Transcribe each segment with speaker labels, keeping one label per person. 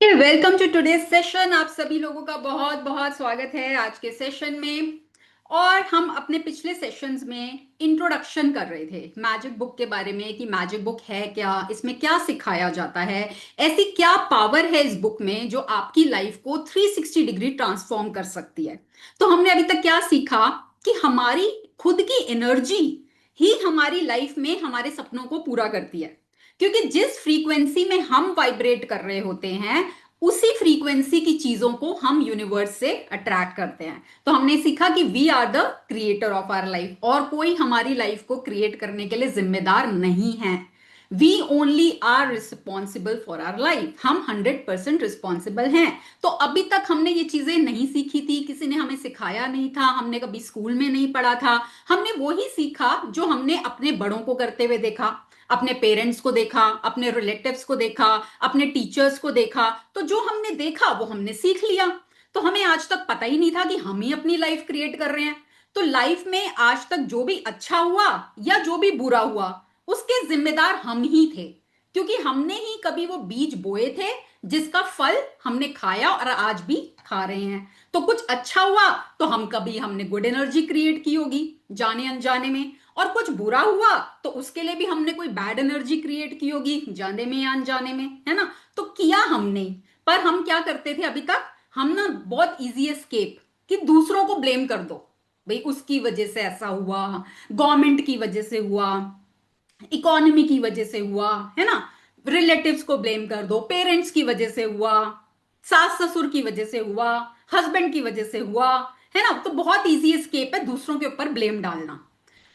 Speaker 1: Welcome to today session. आप सभी लोगों का बहुत बहुत स्वागत है आज के सेशन में। और हम अपने पिछले सेशंस में इंट्रोडक्शन कर रहे थे मैजिक बुक के बारे में कि मैजिक बुक है क्या, इसमें क्या सिखाया जाता है, ऐसी क्या पावर है इस बुक में जो आपकी लाइफ को 360 डिग्री ट्रांसफॉर्म कर सकती है। तो हमने अभी तक क्या सीखा कि हमारी खुद की एनर्जी ही हमारी लाइफ में हमारे सपनों को पूरा करती है, क्योंकि जिस फ्रीक्वेंसी में हम वाइब्रेट कर रहे होते हैं उसी फ्रीक्वेंसी की चीजों को हम यूनिवर्स से अट्रैक्ट करते हैं। तो हमने सीखा कि we are the creator of our life और कोई हमारी लाइफ को क्रिएट करने के लिए जिम्मेदार नहीं है। We only are responsible for our life. हम 100% रिस्पॉन्सिबल हैं। तो अभी तक हमने ये चीजें नहीं सीखी थी, किसी ने हमें सिखाया नहीं था, हमने कभी स्कूल में नहीं पढ़ा था। हमने वो ही सीखा जो हमने अपने बड़ों को करते हुए देखा, अपने पेरेंट्स को देखा, अपने रिलेटिव्स को देखा, अपने टीचर्स को देखा। तो जो हमने देखा वो हमने सीख लिया। तो हमें आज तक पता ही नहीं था कि हम ही अपनी लाइफ क्रिएट कर रहे हैं। तो लाइफ में आज तक जो भी अच्छा हुआ या जो भी बुरा हुआ उसके जिम्मेदार हम ही थे, क्योंकि हमने ही कभी वो बीज बोए थे जिसका फल हमने खाया और आज भी खा रहे हैं। तो कुछ अच्छा हुआ तो हमने गुड एनर्जी क्रिएट की होगी जाने अनजाने में, और कुछ बुरा हुआ तो उसके लिए भी हमने कोई बैड एनर्जी क्रिएट की होगी जाने में या अनजाने में, है ना। तो किया हमने। पर हम क्या करते थे अभी तक, हम ना बहुत इजी एस्केप कि दूसरों को ब्लेम कर दो, भाई उसकी वजह से ऐसा हुआ, गवर्नमेंट की वजह से हुआ, इकोनॉमी की वजह से हुआ, है ना। रिलेटिव्स को ब्लेम कर दो, पेरेंट्स की वजह से हुआ, सास ससुर की वजह से हुआ, हस्बैंड की वजह से हुआ, है ना। तो बहुत इजी एस्केप है दूसरों के ऊपर ब्लेम डालना।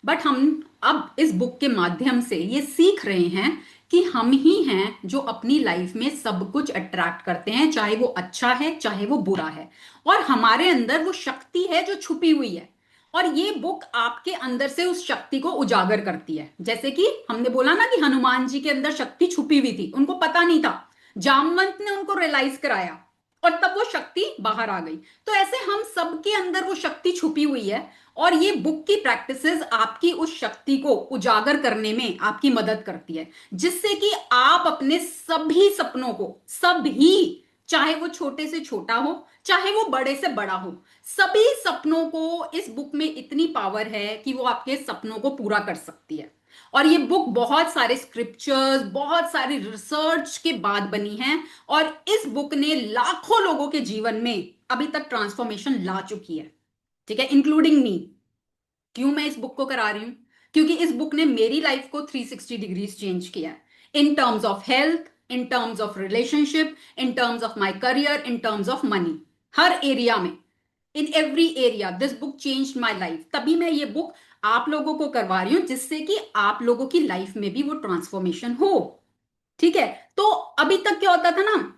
Speaker 1: बट हम अब इस बुक के माध्यम से ये सीख रहे हैं कि हम ही हैं जो अपनी लाइफ में सब कुछ अट्रैक्ट करते हैं, चाहे वो अच्छा है चाहे वो बुरा है। और हमारे अंदर वो शक्ति है जो छुपी हुई है, और ये बुक आपके अंदर से उस शक्ति को उजागर करती है। जैसे कि हमने बोला ना कि हनुमान जी के अंदर शक्ति छुपी हुई थी, उनको पता नहीं था, जामवंत ने उनको रियलाइज कराया और तब वो शक्ति बाहर आ गई। तो ऐसे हम सबके अंदर वो शक्ति छुपी हुई है, और ये बुक की प्रैक्टिसेस आपकी उस शक्ति को उजागर करने में आपकी मदद करती है, जिससे कि आप अपने सभी सपनों को, सभी, चाहे वो छोटे से छोटा हो चाहे वो बड़े से बड़ा हो, सभी सपनों को इस बुक में इतनी पावर है कि वो आपके सपनों को पूरा कर सकती है। और ये बुक बहुत सारे स्क्रिप्चर्स, बहुत सारी रिसर्च के बाद बनी है, और इस बुक ने लाखों लोगों के जीवन में अभी तक ट्रांसफॉर्मेशन ला चुकी है, ठीक है, इंक्लूडिंग मी। क्यों मैं इस बुक को करा रही हूं? क्योंकि इस बुक ने मेरी लाइफ को 360 डिग्रीज चेंज किया है, in terms of health, in terms of relationship, in terms of my career, in terms of money, हर एरिया में, in every area this book change my life. तभी मैं ये बुक आप लोगों को करवा रही हूं, जिससे कि आप लोगों की लाइफ में भी वो ट्रांसफॉर्मेशन हो, ठीक है। तो अभी तक क्या होता था ना,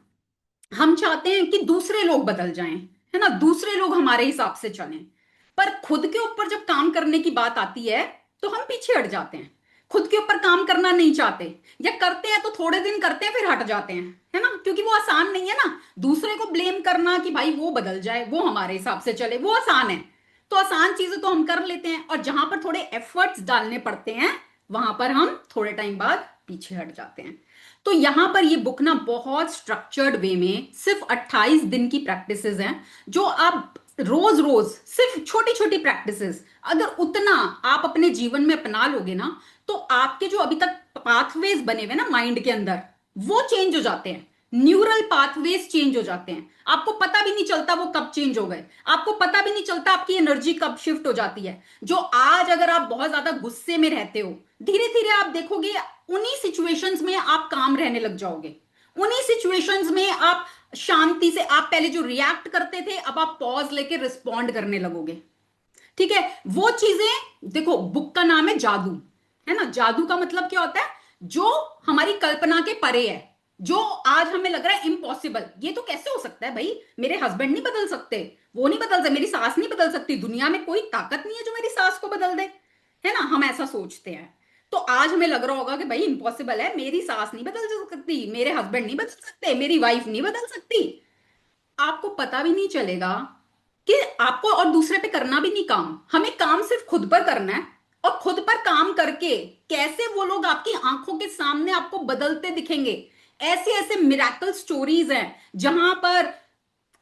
Speaker 1: हम चाहते हैं कि दूसरे लोग बदल जाएं, है ना, दूसरे लोग हमारे हिसाब से चलें। पर खुद के ऊपर जब काम करने की बात आती है तो हम पीछे हट जाते हैं, खुद के ऊपर काम करना नहीं चाहते, या करते हैं तो थोड़े दिन करते हैं फिर हट जाते हैं, है ना, क्योंकि वो आसान नहीं है ना। दूसरे को ब्लेम करना कि भाई वो बदल जाए, वो हमारे हिसाब से चले, वो आसान है। तो आसान चीजें तो हम कर लेते हैं, और जहां पर थोड़े एफर्ट्स डालने पड़ते हैं वहां पर हम थोड़े टाइम बाद पीछे हट जाते हैं। तो यहां पर ये बुक ना बहुत स्ट्रक्चर्ड वे में सिर्फ 28 दिन की प्रैक्टिसेस हैं, जो आप रोज रोज, सिर्फ छोटी छोटी प्रैक्टिसेस अगर उतना आप अपने जीवन में अपना लोगे ना, तो आपके जो अभी तक पाथवेज बने हुए ना माइंड के अंदर, वो चेंज हो जाते हैं। न्यूरल पाथवेज चेंज हो जाते हैं, आपको पता भी नहीं चलता वो कब चेंज हो गए, आपको पता भी नहीं चलता आपकी एनर्जी कब शिफ्ट हो जाती है। जो आज अगर आप बहुत ज्यादा गुस्से में रहते हो, धीरे धीरे आप देखोगे उन्हीं सिचुएशंस में आप काम रहने लग जाओगे, उन्हीं सिचुएशंस में आप शांति से, आप पहले जो रिएक्ट करते थे अब आप पॉज लेके रिस्पॉन्ड करने लगोगे, ठीक है। वो चीजें देखो, बुक का नाम है जादू, है ना। जादू का मतलब क्या होता है? जो हमारी कल्पना के परे है, जो आज हमें लग रहा है इम्पॉसिबल, ये तो कैसे हो सकता है भाई, मेरे हस्बैंड नहीं बदल सकते, वो नहीं बदल सकते, मेरी सास नहीं बदल सकती, दुनिया में कोई ताकत नहीं है जो मेरी सास को बदल दे, है ना, हम ऐसा सोचते हैं। तो आज हमें लग रहा होगा कि भाई इम्पॉसिबल है, मेरी सास नहीं बदल सकती, मेरे हस्बैंड नहीं बदल सकते, मेरी वाइफ नहीं बदल सकती। आपको पता भी नहीं चलेगा कि आपको और दूसरे पे करना भी नहीं काम, हमें काम सिर्फ खुद पर करना है। और खुद पर काम करके कैसे वो लोग आपकी आंखों के सामने आपको बदलते दिखेंगे, ऐसे ऐसे मिरेकल स्टोरीज हैं जहां पर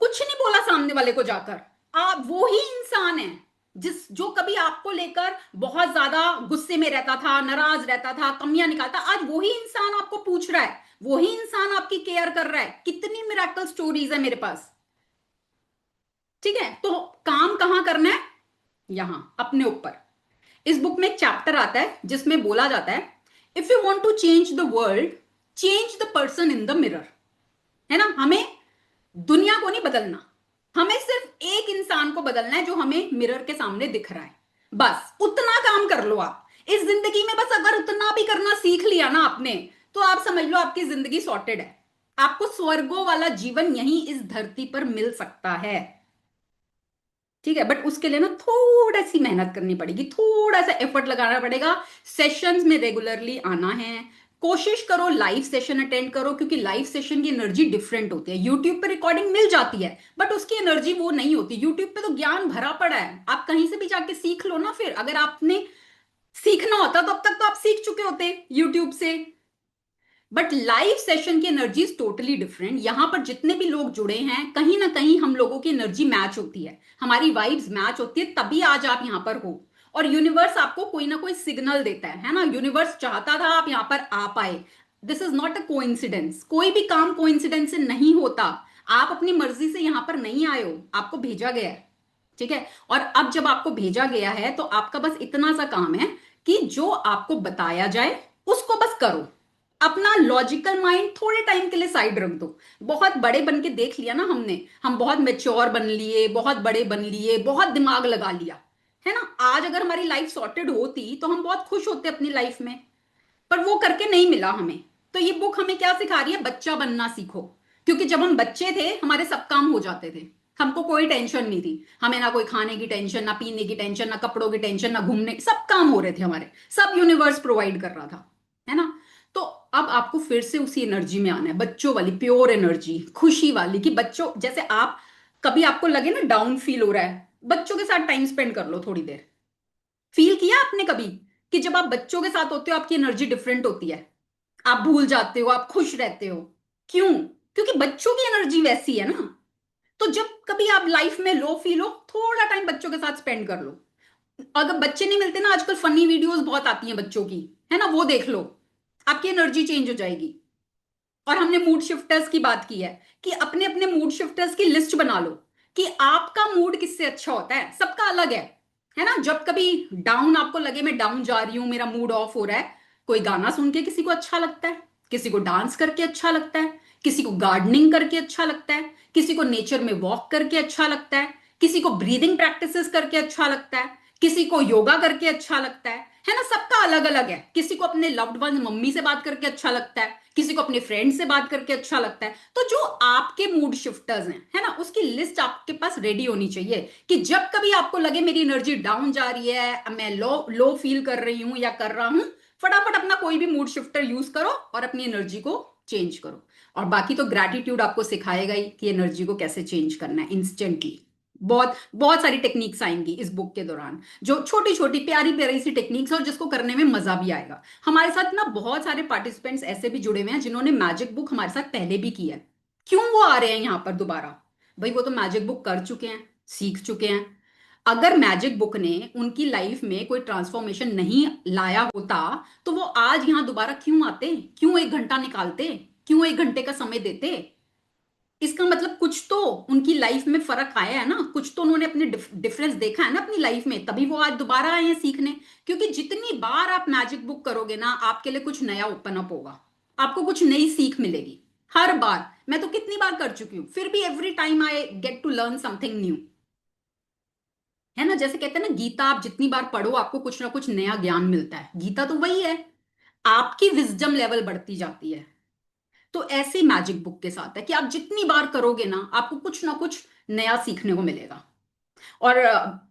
Speaker 1: कुछ नहीं बोला सामने वाले को जाकर, आप वो ही इंसान है जो कभी आपको लेकर बहुत ज्यादा गुस्से में रहता था, नाराज रहता था, कमियां निकालता, आज वही इंसान आपको पूछ रहा है, वही इंसान आपकी केयर कर रहा है। कितनी मिरेकल स्टोरीज है मेरे पास। ठीक है, तो काम कहां करना है? यहां अपने ऊपर। इस बुक में एक चैप्टर आता है जिसमें बोला जाता है, if you want to change the world, change the person in the mirror. है ना, हमें दुनिया को नहीं बदलना, हमें सिर्फ एक इंसान को बदलना है जो हमें मिरर के सामने दिख रहा है। बस उतना काम कर लो आप इस जिंदगी में। बस अगर उतना भी करना सीख लिया ना आपने, तो आप समझ लो आपकी जिंदगी सॉर्टेड है। आपको स्वर्गों वाला जीवन यहीं इस धरती पर मिल सकता है। ठीक है, बट उसके लिए ना थोड़ा सी मेहनत करनी पड़ेगी, थोड़ा सा एफर्ट लगाना पड़ेगा। सेशंस में रेगुलरली आना है, कोशिश करो लाइव सेशन अटेंड करो, क्योंकि लाइव सेशन की एनर्जी डिफरेंट होती है। यूट्यूब पे रिकॉर्डिंग मिल जाती है बट उसकी एनर्जी वो नहीं होती। यूट्यूब पे तो ज्ञान भरा पड़ा है, आप कहीं से भी जाके सीख लो ना। फिर अगर आपने सीखना होता तो अब तक तो आप सीख चुके होते यूट्यूब से। बट लाइव सेशन की एनर्जी इज टोटली डिफरेंट। यहां पर जितने भी लोग जुड़े हैं, कहीं ना कहीं हम लोगों की एनर्जी मैच होती है, हमारी वाइब्स मैच होती है, तभी आज आप यहां पर हो। और यूनिवर्स आपको कोई ना कोई सिग्नल देता है ना। यूनिवर्स चाहता था आप यहां पर आ पाए। This is not a coincidence. कोई भी काम कोइंसिडेंस से नहीं होता। आप अपनी मर्जी से यहां पर नहीं आए हो, आपको भेजा गया है। ठीक है, और अब जब आपको भेजा गया है तो आपका बस इतना सा काम है कि जो आपको बताया जाए उसको बस करो। अपना लॉजिकल माइंड थोड़े टाइम के लिए साइड रख दो। बहुत बड़े बन के देख लिया ना हमने, हम बहुत मेच्योर बन लिए, बहुत बड़े बन लिए, बहुत दिमाग लगा लिया, है ना। आज अगर हमारी लाइफ सॉर्टेड होती तो हम बहुत खुश होते अपनी लाइफ में, पर वो करके नहीं मिला हमें। तो ये बुक हमें क्या सिखा रही है? बच्चा बनना सीखो। क्योंकि जब हम बच्चे थे हमारे सब काम हो जाते थे, हमको कोई टेंशन नहीं थी। हमें ना कोई खाने की टेंशन, ना पीने की टेंशन, ना कपड़ों की टेंशन, ना घूमने, सब काम हो रहे थे हमारे, सब यूनिवर्स प्रोवाइड कर रहा था, है ना। तो अब आपको फिर से उसी एनर्जी में आना है, बच्चों वाली प्योर एनर्जी, खुशी वाली। कि बच्चों जैसे आप, कभी आपको लगे ना डाउन फील हो रहा है, बच्चों के साथ टाइम स्पेंड कर लो थोड़ी देर। फील किया आपने कभी कि जब आप बच्चों के साथ होते हो आपकी एनर्जी डिफरेंट होती है, आप भूल जाते हो, आप खुश रहते हो। क्यों? क्योंकि बच्चों की एनर्जी वैसी है ना। तो जब कभी आप लाइफ में लो फील हो, थोड़ा टाइम बच्चों के साथ स्पेंड कर लो। अगर बच्चे नहीं मिलते ना, आजकल फनी वीडियोस बहुत आती हैं बच्चों की, है ना, वो देख लो, आपकी एनर्जी चेंज हो जाएगी। और हमने मूड शिफ्टर्स की बात की है कि अपने अपने मूड शिफ्टर्स की लिस्ट बना लो कि आपका मूड किससे अच्छा होता है। सबका अलग है ना। जब कभी डाउन आपको लगे, मैं डाउन जा रही हूं, मेरा मूड ऑफ हो रहा है, कोई गाना सुन के किसी को अच्छा लगता है, किसी को डांस करके अच्छा लगता है, किसी को गार्डनिंग करके अच्छा लगता है, किसी को नेचर में वॉक करके अच्छा लगता है, किसी को ब्रीदिंग प्रैक्टिसेस करके अच्छा लगता है, किसी को योगा करके अच्छा लगता है ना। सबका अलग अलग है। किसी को अपने लव्ड वन मम्मी से बात करके अच्छा लगता है, किसी को अपने फ्रेंड से बात करके अच्छा लगता है। तो जो आपके मूड शिफ्टर्स हैं, है ना, उसकी लिस्ट आपके पास रेडी होनी चाहिए कि जब कभी आपको लगे मेरी एनर्जी डाउन जा रही है, मैं लो लो फील कर रही हूं या कर रहा हूं, फटाफट अपना कोई भी मूड शिफ्टर यूज करो और अपनी एनर्जी को चेंज करो। और बाकी तो ग्रैटिट्यूड आपको सिखाएगा ही कि एनर्जी को कैसे चेंज करना है इंस्टेंटली। बहुत बहुत सारी टेक्निक्स आएंगी इस बुक के दौरान, जो छोटी छोटी प्यारी प्यारी सी टेक्निक्स, और जिसको करने में मजा भी आएगा। हमारे साथ ना बहुत सारे पार्टिसिपेंट्स ऐसे भी जुड़े हुए हैं जिन्होंने मैजिक बुक हमारे साथ पहले भी की है। क्यों वो आ रहे हैं यहाँ पर दोबारा? भाई वो तो मैजिक बुक कर चुके हैं, सीख चुके हैं। अगर मैजिक बुक ने उनकी लाइफ में कोई ट्रांसफॉर्मेशन नहीं लाया होता तो वो आज यहां दोबारा क्यों आते, क्यों एक घंटा निकालते, क्यों एक घंटे का समय देते? इसका मतलब कुछ तो उनकी लाइफ में फर्क आया है ना, कुछ तो उन्होंने अपने डिफरेंस देखा है ना अपनी लाइफ में, तभी वो आज दोबारा आए हैं सीखने। क्योंकि जितनी बार आप मैजिक बुक करोगे ना, आपके लिए कुछ नया ओपन अप होगा, आपको कुछ नई सीख मिलेगी हर बार। मैं तो कितनी बार कर चुकी हूं, फिर भी every time I get to learn something new. है ना, जैसे कहते हैं ना, गीता आप जितनी बार पढ़ो आपको कुछ ना कुछ नया ज्ञान मिलता है। गीता तो वही है, आपकी विजडम लेवल बढ़ती जाती है। तो ऐसे मैजिक बुक के साथ है कि आप जितनी बार करोगे ना, आपको कुछ ना कुछ नया सीखने को मिलेगा। और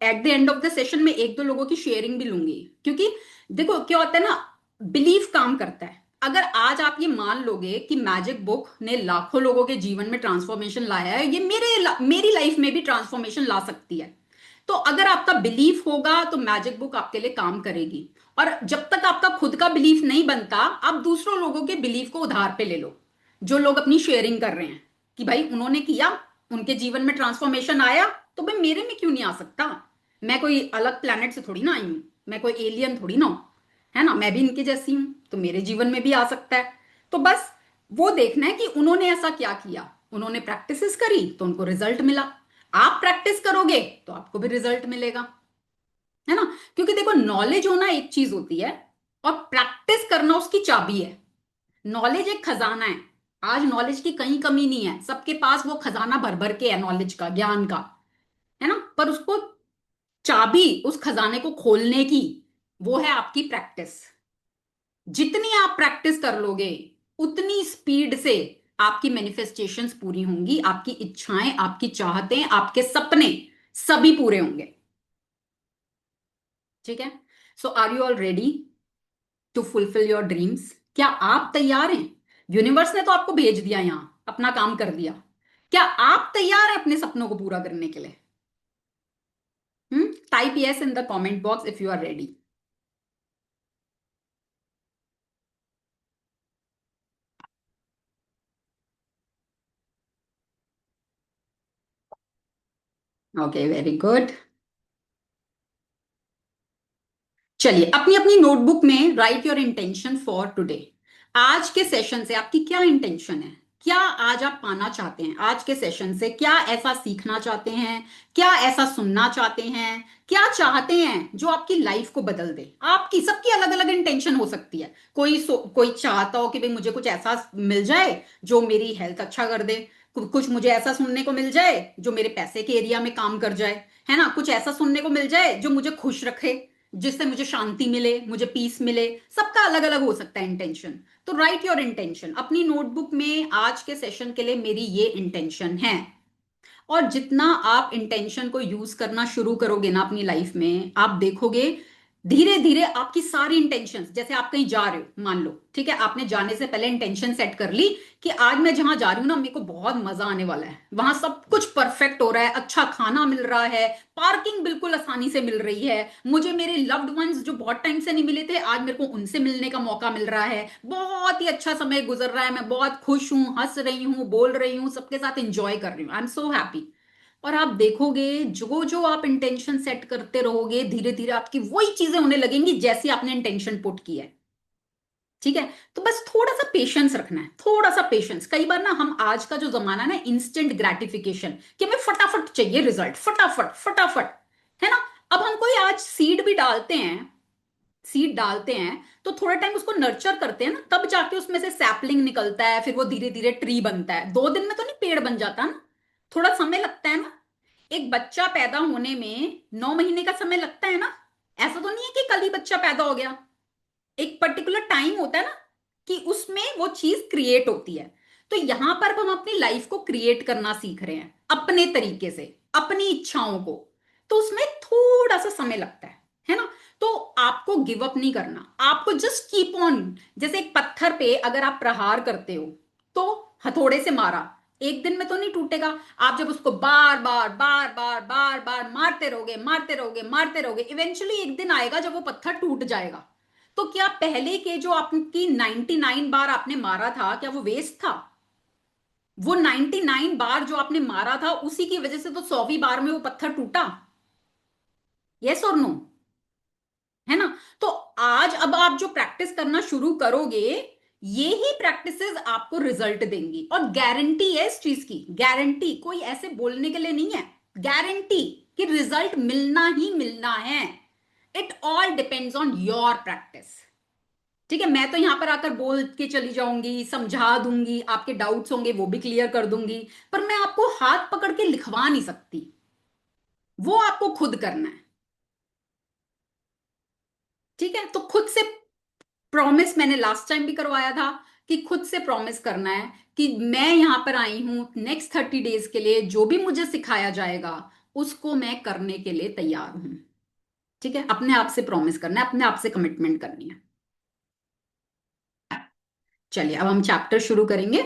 Speaker 1: at the end of the session में एक दो लोगों की शेयरिंग भी लूंगी, क्योंकि देखो क्या होता है ना, बिलीफ काम करता है। अगर आज आप ये मान लोगे कि मैजिक बुक ने लाखों लोगों के जीवन में ट्रांसफॉर्मेशन लाया है, ये मेरी लाइफ में भी ट्रांसफॉर्मेशन ला सकती है, तो अगर आपका बिलीफ होगा तो मैजिक बुक आपके लिए काम करेगी। और जब तक आपका खुद का बिलीफ नहीं बनता, आप दूसरों लोगों के बिलीफ को उधार पे ले लो। जो लोग अपनी शेयरिंग कर रहे हैं कि भाई उन्होंने किया, उनके जीवन में ट्रांसफॉर्मेशन आया, तो भाई मेरे में क्यों नहीं आ सकता। मैं कोई अलग प्लेनेट से थोड़ी ना आई हूं, मैं कोई एलियन थोड़ी ना हूं, है ना, मैं भी इनके जैसी हूं, तो मेरे जीवन में भी आ सकता है। तो बस वो देखना है कि उन्होंने ऐसा क्या किया। उन्होंने प्रैक्टिसेस करी तो उनको रिजल्ट मिला, आप प्रैक्टिस करोगे तो आपको भी रिजल्ट मिलेगा, है ना। क्योंकि देखो, नॉलेज होना एक चीज होती है और प्रैक्टिस करना उसकी चाबी है। नॉलेज एक खजाना है, आज नॉलेज की कहीं कमी नहीं है, सबके पास वो खजाना भर भर के है नॉलेज का, ज्ञान का, है ना। पर उसको चाबी उस खजाने को खोलने की, वो है आपकी प्रैक्टिस। जितनी आप प्रैक्टिस कर लोगे उतनी स्पीड से आपकी मैनिफेस्टेशंस पूरी होंगी, आपकी इच्छाएं, आपकी चाहतें, आपके सपने सभी पूरे होंगे। ठीक है। So are you all ready to fulfil your dreams? क्या आप तैयार हैं? यूनिवर्स ने तो आपको भेज दिया, यहां अपना काम कर दिया। क्या आप तैयार हैं अपने सपनों को पूरा करने के लिए? Type yes in the comment box if you are ready. Okay, very good. चलिए, अपनी अपनी नोटबुक में write your intention for today. आज के सेशन से आपकी क्या इंटेंशन है? क्या आज आप पाना चाहते हैं? आज के सेशन से क्या ऐसा सीखना चाहते हैं? क्या ऐसा सुनना चाहते हैं? क्या चाहते हैं जो आपकी लाइफ को बदल दे? आपकी सबकी अलग अलग इंटेंशन हो सकती है। कोई चाहता हो कि भाई मुझे कुछ ऐसा मिल जाए जो मेरी हेल्थ अच्छा कर दे, कुछ मुझे ऐसा सुनने को मिल जाए जो मेरे पैसे के एरिया में काम कर जाए, है ना, कुछ ऐसा सुनने को मिल जाए जो मुझे खुश रखे, जिससे मुझे शांति मिले, मुझे पीस मिले। सबका अलग अलग हो सकता है इंटेंशन। तो राइट योर इंटेंशन अपनी नोटबुक में, आज के सेशन के लिए मेरी ये इंटेंशन है। और जितना आप इंटेंशन को यूज करना शुरू करोगे ना अपनी लाइफ में, आप देखोगे धीरे धीरे आपकी सारी इंटेंशंस, जैसे आप कहीं जा रहे हो मान लो, ठीक है, आपने जाने से पहले इंटेंशन सेट कर ली कि आज मैं जहां जा रही हूं ना, मेरे को बहुत मजा आने वाला है, वहां सब कुछ परफेक्ट हो रहा है, अच्छा खाना मिल रहा है, पार्किंग बिल्कुल आसानी से मिल रही है, मुझे मेरे लव्ड वंस जो बहुत टाइम से नहीं मिले थे, आज मेरे को उनसे मिलने का मौका मिल रहा है, बहुत ही अच्छा समय गुजर रहा है, मैं बहुत खुश हूं, हंस रही हूं, बोल रही हूं, सबके साथ इंजॉय कर रही हूँ, आई एम सो हैप्पी। और आप देखोगे जो जो आप इंटेंशन सेट करते रहोगे, धीरे धीरे आपकी वही चीजें होने लगेंगी जैसी आपने इंटेंशन पुट की है। ठीक है। तो बस थोड़ा सा पेशेंस रखना है, थोड़ा सा पेशेंस। कई बार ना हम, आज का जो जमाना है ना, इंस्टेंट ग्रेटिफिकेशन, कि हमें फटाफट चाहिए रिजल्ट, फटाफट फटाफट, है ना। अब हम कोई आज सीड भी डालते हैं, सीड डालते हैं तो थोड़ा टाइम उसको नर्चर करते हैं ना, तब जाके उसमें से सैपलिंग निकलता है, फिर वो धीरे धीरे ट्री बनता है। 2 दिन में तो नहीं पेड़ बन जाता ना, थोड़ा समय लगता है ना। एक बच्चा पैदा होने में 9 महीने का समय लगता है ना। ऐसा तो नहीं है कि कल ही बच्चा पैदा हो गया, एक पर्टिकुलर टाइम होता है ना कि उसमें वो चीज क्रिएट होती है। तो यहां पर हम अपनी लाइफ को क्रिएट करना सीख रहे हैं अपने तरीके से, अपनी इच्छाओं को। तो उसमें थोड़ा सा समय लगता है ना। तो आपको गिव अप नहीं करना, आपको जस्ट कीप ऑन। जैसे एक पत्थर पे अगर आप प्रहार करते हो, तो हथौड़े से मारा, एक दिन में तो नहीं टूटेगा। आप जब उसको बार बार बार बार बार बार मारते रहोगे, मारते रहोगे, मारते रहोगे, इवेंचुअली एक दिन आएगा जब वो पत्थर टूट जाएगा। तो क्या पहले के जो आपकी 99 बार आपने मारा था, क्या वो वेस्ट था? वो 99 बार जो आपने मारा था, उसी की वजह से तो 100वीं बार में वो पत्थर टूटा। यस और नो? है ना। तो आज अब आप जो प्रैक्टिस करना शुरू करोगे, ये ही प्रैक्टिसेस आपको रिजल्ट देंगी। और गारंटी है इस चीज की, गारंटी, कोई ऐसे बोलने के लिए नहीं है, गारंटी कि रिजल्ट मिलना ही मिलना है। It all depends on your practice. ठीक है। मैं तो यहां पर आकर बोल के चली जाऊंगी, समझा दूंगी, आपके डाउट्स होंगे वो भी क्लियर कर दूंगी, पर मैं आपको हाथ पकड़ के लिखवा नहीं सकती, वो आपको खुद करना है। ठीक है। तो खुद से प्रॉमिस, मैंने लास्ट टाइम भी करवाया था कि खुद से प्रॉमिस करना है कि मैं यहां पर आई हूं नेक्स्ट 30 डेज के लिए, जो भी मुझे सिखाया जाएगा उसको मैं करने के लिए तैयार हूं। ठीक है। अपने आप से प्रॉमिस करना है, अपने आप से कमिटमेंट करनी है। चलिए, अब हम चैप्टर शुरू करेंगे।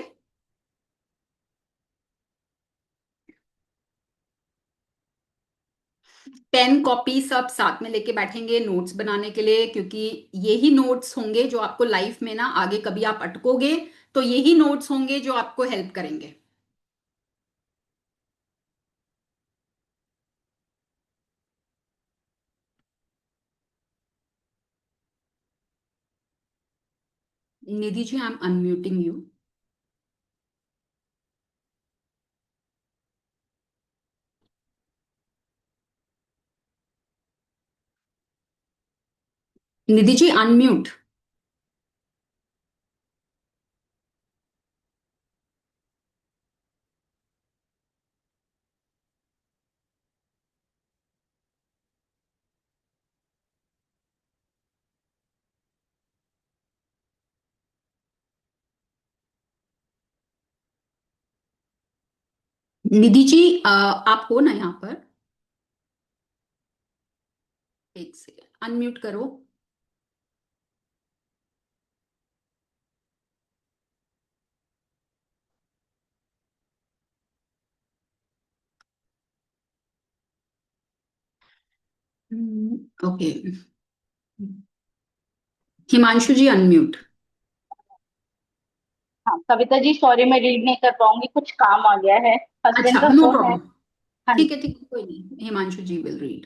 Speaker 1: पेन कॉपी सब साथ में लेके बैठेंगे नोट्स बनाने के लिए, क्योंकि यही नोट्स होंगे जो आपको लाइफ में ना, आगे कभी आप अटकोगे तो यही नोट्स होंगे जो आपको हेल्प करेंगे। Nidhi ji, I am unmuting you. Nidhi ji, unmute. Nidhi ji, आप हो ना यहाँ पर? एक सेकेंड, अनम्यूट करो। ओके। हिमांशु जी, अनम्यूट।
Speaker 2: हाँ कविता जी, सॉरी मैं रीड नहीं कर पाऊंगी, कुछ काम आ गया है। हस्बैंड
Speaker 1: अच्छा,
Speaker 2: का
Speaker 1: नो
Speaker 2: फोन है।
Speaker 1: प्रॉब्लम।
Speaker 2: हाँ
Speaker 1: ठीक
Speaker 2: जी।
Speaker 1: है, ठीक है, कोई नहीं, हिमांशु जी विल रीड।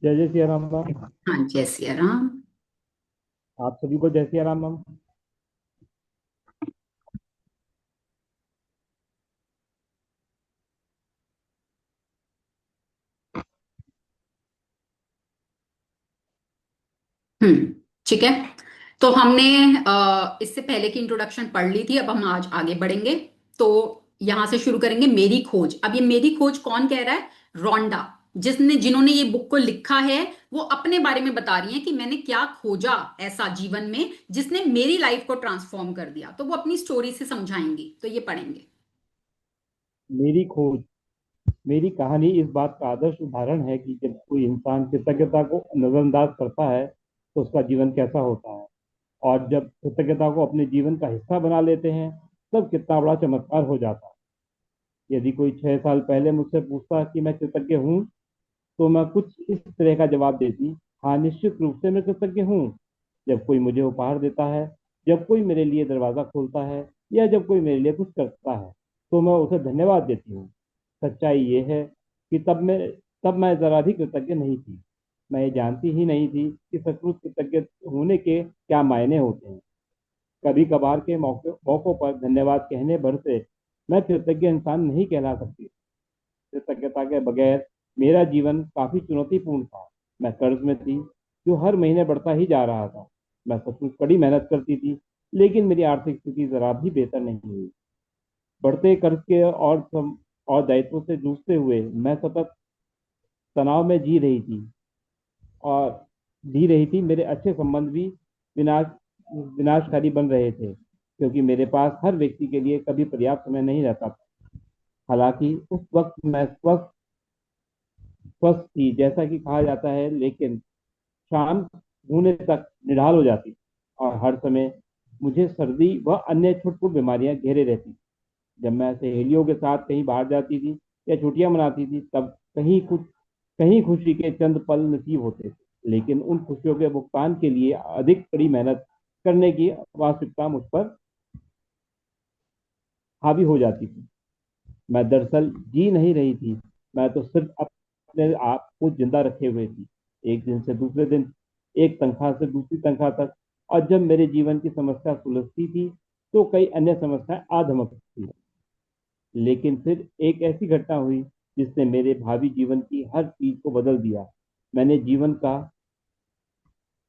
Speaker 3: जय जय सिया राम मैम।
Speaker 1: हाँ, जय सिया राम।
Speaker 3: आप सभी को जय सिया राम मैम।
Speaker 1: ठीक है। तो हमने इससे पहले की इंट्रोडक्शन पढ़ ली थी, अब हम आज आगे बढ़ेंगे। तो यहां से शुरू करेंगे, मेरी खोज। अब ये मेरी खोज कौन कह रहा है? रोंडा। जिन्होंने ये बुक को लिखा है, वो अपने बारे में बता रही हैं कि मैंने क्या खोजा ऐसा जीवन में जिसने मेरी लाइफ को ट्रांसफॉर्म कर दिया। तो वो अपनी स्टोरी से समझाएंगी, तो ये पढ़ेंगे।
Speaker 3: मेरी खोज। मेरी कहानी इस बात का आदर्श उदाहरण है कि जब कोई इंसान कृतज्ञता को नजरअंदाज करता है तो उसका जीवन कैसा होता है, और जब कृतज्ञता को अपने जीवन का हिस्सा बना लेते हैं तब कितना बड़ा चमत्कार हो जाता है। यदि कोई 6 साल पहले मुझसे पूछता कि मैं कृतज्ञ हूँ, तो मैं कुछ इस तरह का जवाब देती: हाँ, निश्चित रूप से मैं कृतज्ञ हूँ। जब कोई मुझे उपहार देता है, जब कोई मेरे लिए दरवाजा खोलता है, या जब कोई मेरे लिए कुछ करता है, तो मैं उसे धन्यवाद देती हूँ। सच्चाई ये है कि तब मैं जरा भी कृतज्ञ नहीं थी। मैं ये जानती ही नहीं थी कि सचमुच कृतज्ञ होने के क्या मायने होते हैं। कभी कभार के मौकों पर धन्यवाद कहने भर से मैं कृतज्ञ इंसान नहीं कहला सकती। कृतज्ञता के बगैर मेरा जीवन काफी चुनौतीपूर्ण था। मैं कर्ज में थी, जो हर महीने बढ़ता ही जा रहा था। मैं सचमुच कड़ी मेहनत करती थी, लेकिन मेरी आर्थिक स्थिति जरा भी बेहतर नहीं हुई। बढ़ते कर्ज के और दायित्वों से जूझते हुए मैं सतत तनाव में और जी रही थी। मेरे अच्छे संबंध भी विनाश विनाशकारी बन रहे थे, क्योंकि मेरे पास हर व्यक्ति के लिए कभी पर्याप्त समय नहीं रहता था। हालांकि उस वक्त मैं स्वस्थ थी, जैसा कि कहा जाता है, लेकिन शाम होने तक निढाल हो जाती और हर समय मुझे सर्दी व अन्य छुटपुट बीमारियां घेरे रहती। जब मैं सहेलियों के साथ कहीं बाहर जाती थी या छुट्टियां मनाती थी, तब कहीं खुशी के चंद पल नसीब होते थे, लेकिन उन खुशियों के भुगतान के लिए अधिक कड़ी मेहनत करने की वास्तविकता मुझ पर हावी हो जाती थी। मैं दरअसल जी नहीं रही थी, मैं तो सिर्फ अपने आप को जिंदा रखे हुए थी, एक दिन से दूसरे दिन, एक तनख्वाह से दूसरी तनख्वाह तक। और जब मेरे जीवन की समस्या सुलझती थी तो कई अन्य समस्याएं आ धमकती थी। लेकिन फिर एक ऐसी घटना हुई जिसने मेरे भावी जीवन की हर चीज को बदल दिया। मैंने जीवन का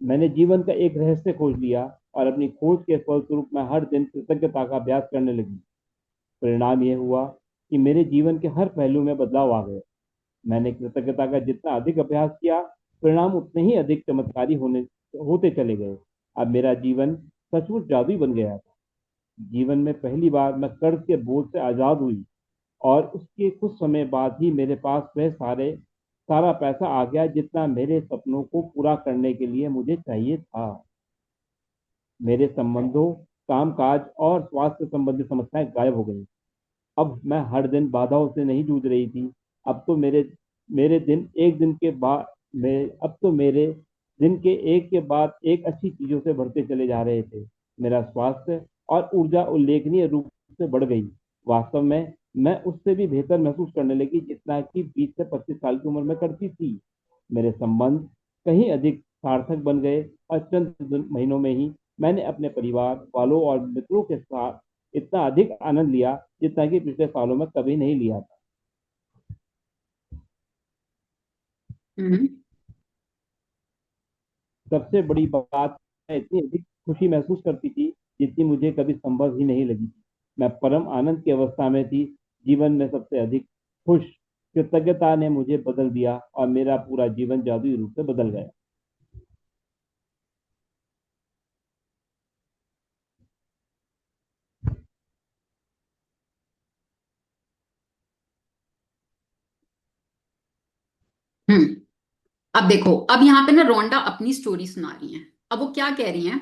Speaker 3: मैंने जीवन का एक रहस्य खोज लिया, और अपनी खोज के फलस्वरूप मैं हर दिन कृतज्ञता का अभ्यास करने लगी। परिणाम यह हुआ कि मेरे जीवन के हर पहलू में बदलाव आ गए। मैंने कृतज्ञता का जितना अधिक अभ्यास किया, परिणाम उतने ही अधिक चमत्कारी होते चले गए। अब मेरा जीवन सचमुच जादुई बन गया था। जीवन में पहली बार मैं कर्ज के बोझ से आजाद हुई, और उसके कुछ समय बाद ही मेरे पास वह सारा पैसा आ गया जितना मेरे सपनों को पूरा करने के लिए मुझे चाहिए था। मेरे संबंधों, कामकाज और स्वास्थ्य संबंधी समस्याएं गायब हो गई। अब मैं हर दिन बाधाओं से नहीं जूझ रही थी। अब तो मेरे मेरे दिन एक दिन के बाद में अब तो मेरे जिनके एक के बाद एक अच्छी चीजों से बढ़ते चले जा रहे थे। मेरा स्वास्थ्य और ऊर्जा उल्लेखनीय रूप से बढ़ गई। वास्तव में मैं उससे भी बेहतर महसूस करने लगी जितना कि 20 से 25 साल की उम्र में करती थी। मेरे संबंध कहीं अधिक सार्थक बन गए और चंद महीनों में ही मैंने अपने परिवार वालों और मित्रों के साथ इतना अधिक आनंद लिया जितना कि पिछले सालों में कभी नहीं लिया था।
Speaker 1: हम्म।
Speaker 3: सबसे बड़ी बात, मैं इतनी अधिक खुशी महसूस करती थी जितनी मुझे कभी संभव ही नहीं लगी थी। मैं परम आनंद की अवस्था में थी, जीवन में सबसे अधिक खुश। कृतज्ञता ने मुझे बदल दिया और मेरा पूरा जीवन जादुई रूप से बदल गया।
Speaker 1: हम्म। अब देखो, अब यहाँ पे ना रोंडा अपनी स्टोरी सुना रही है। अब वो क्या कह रही हैं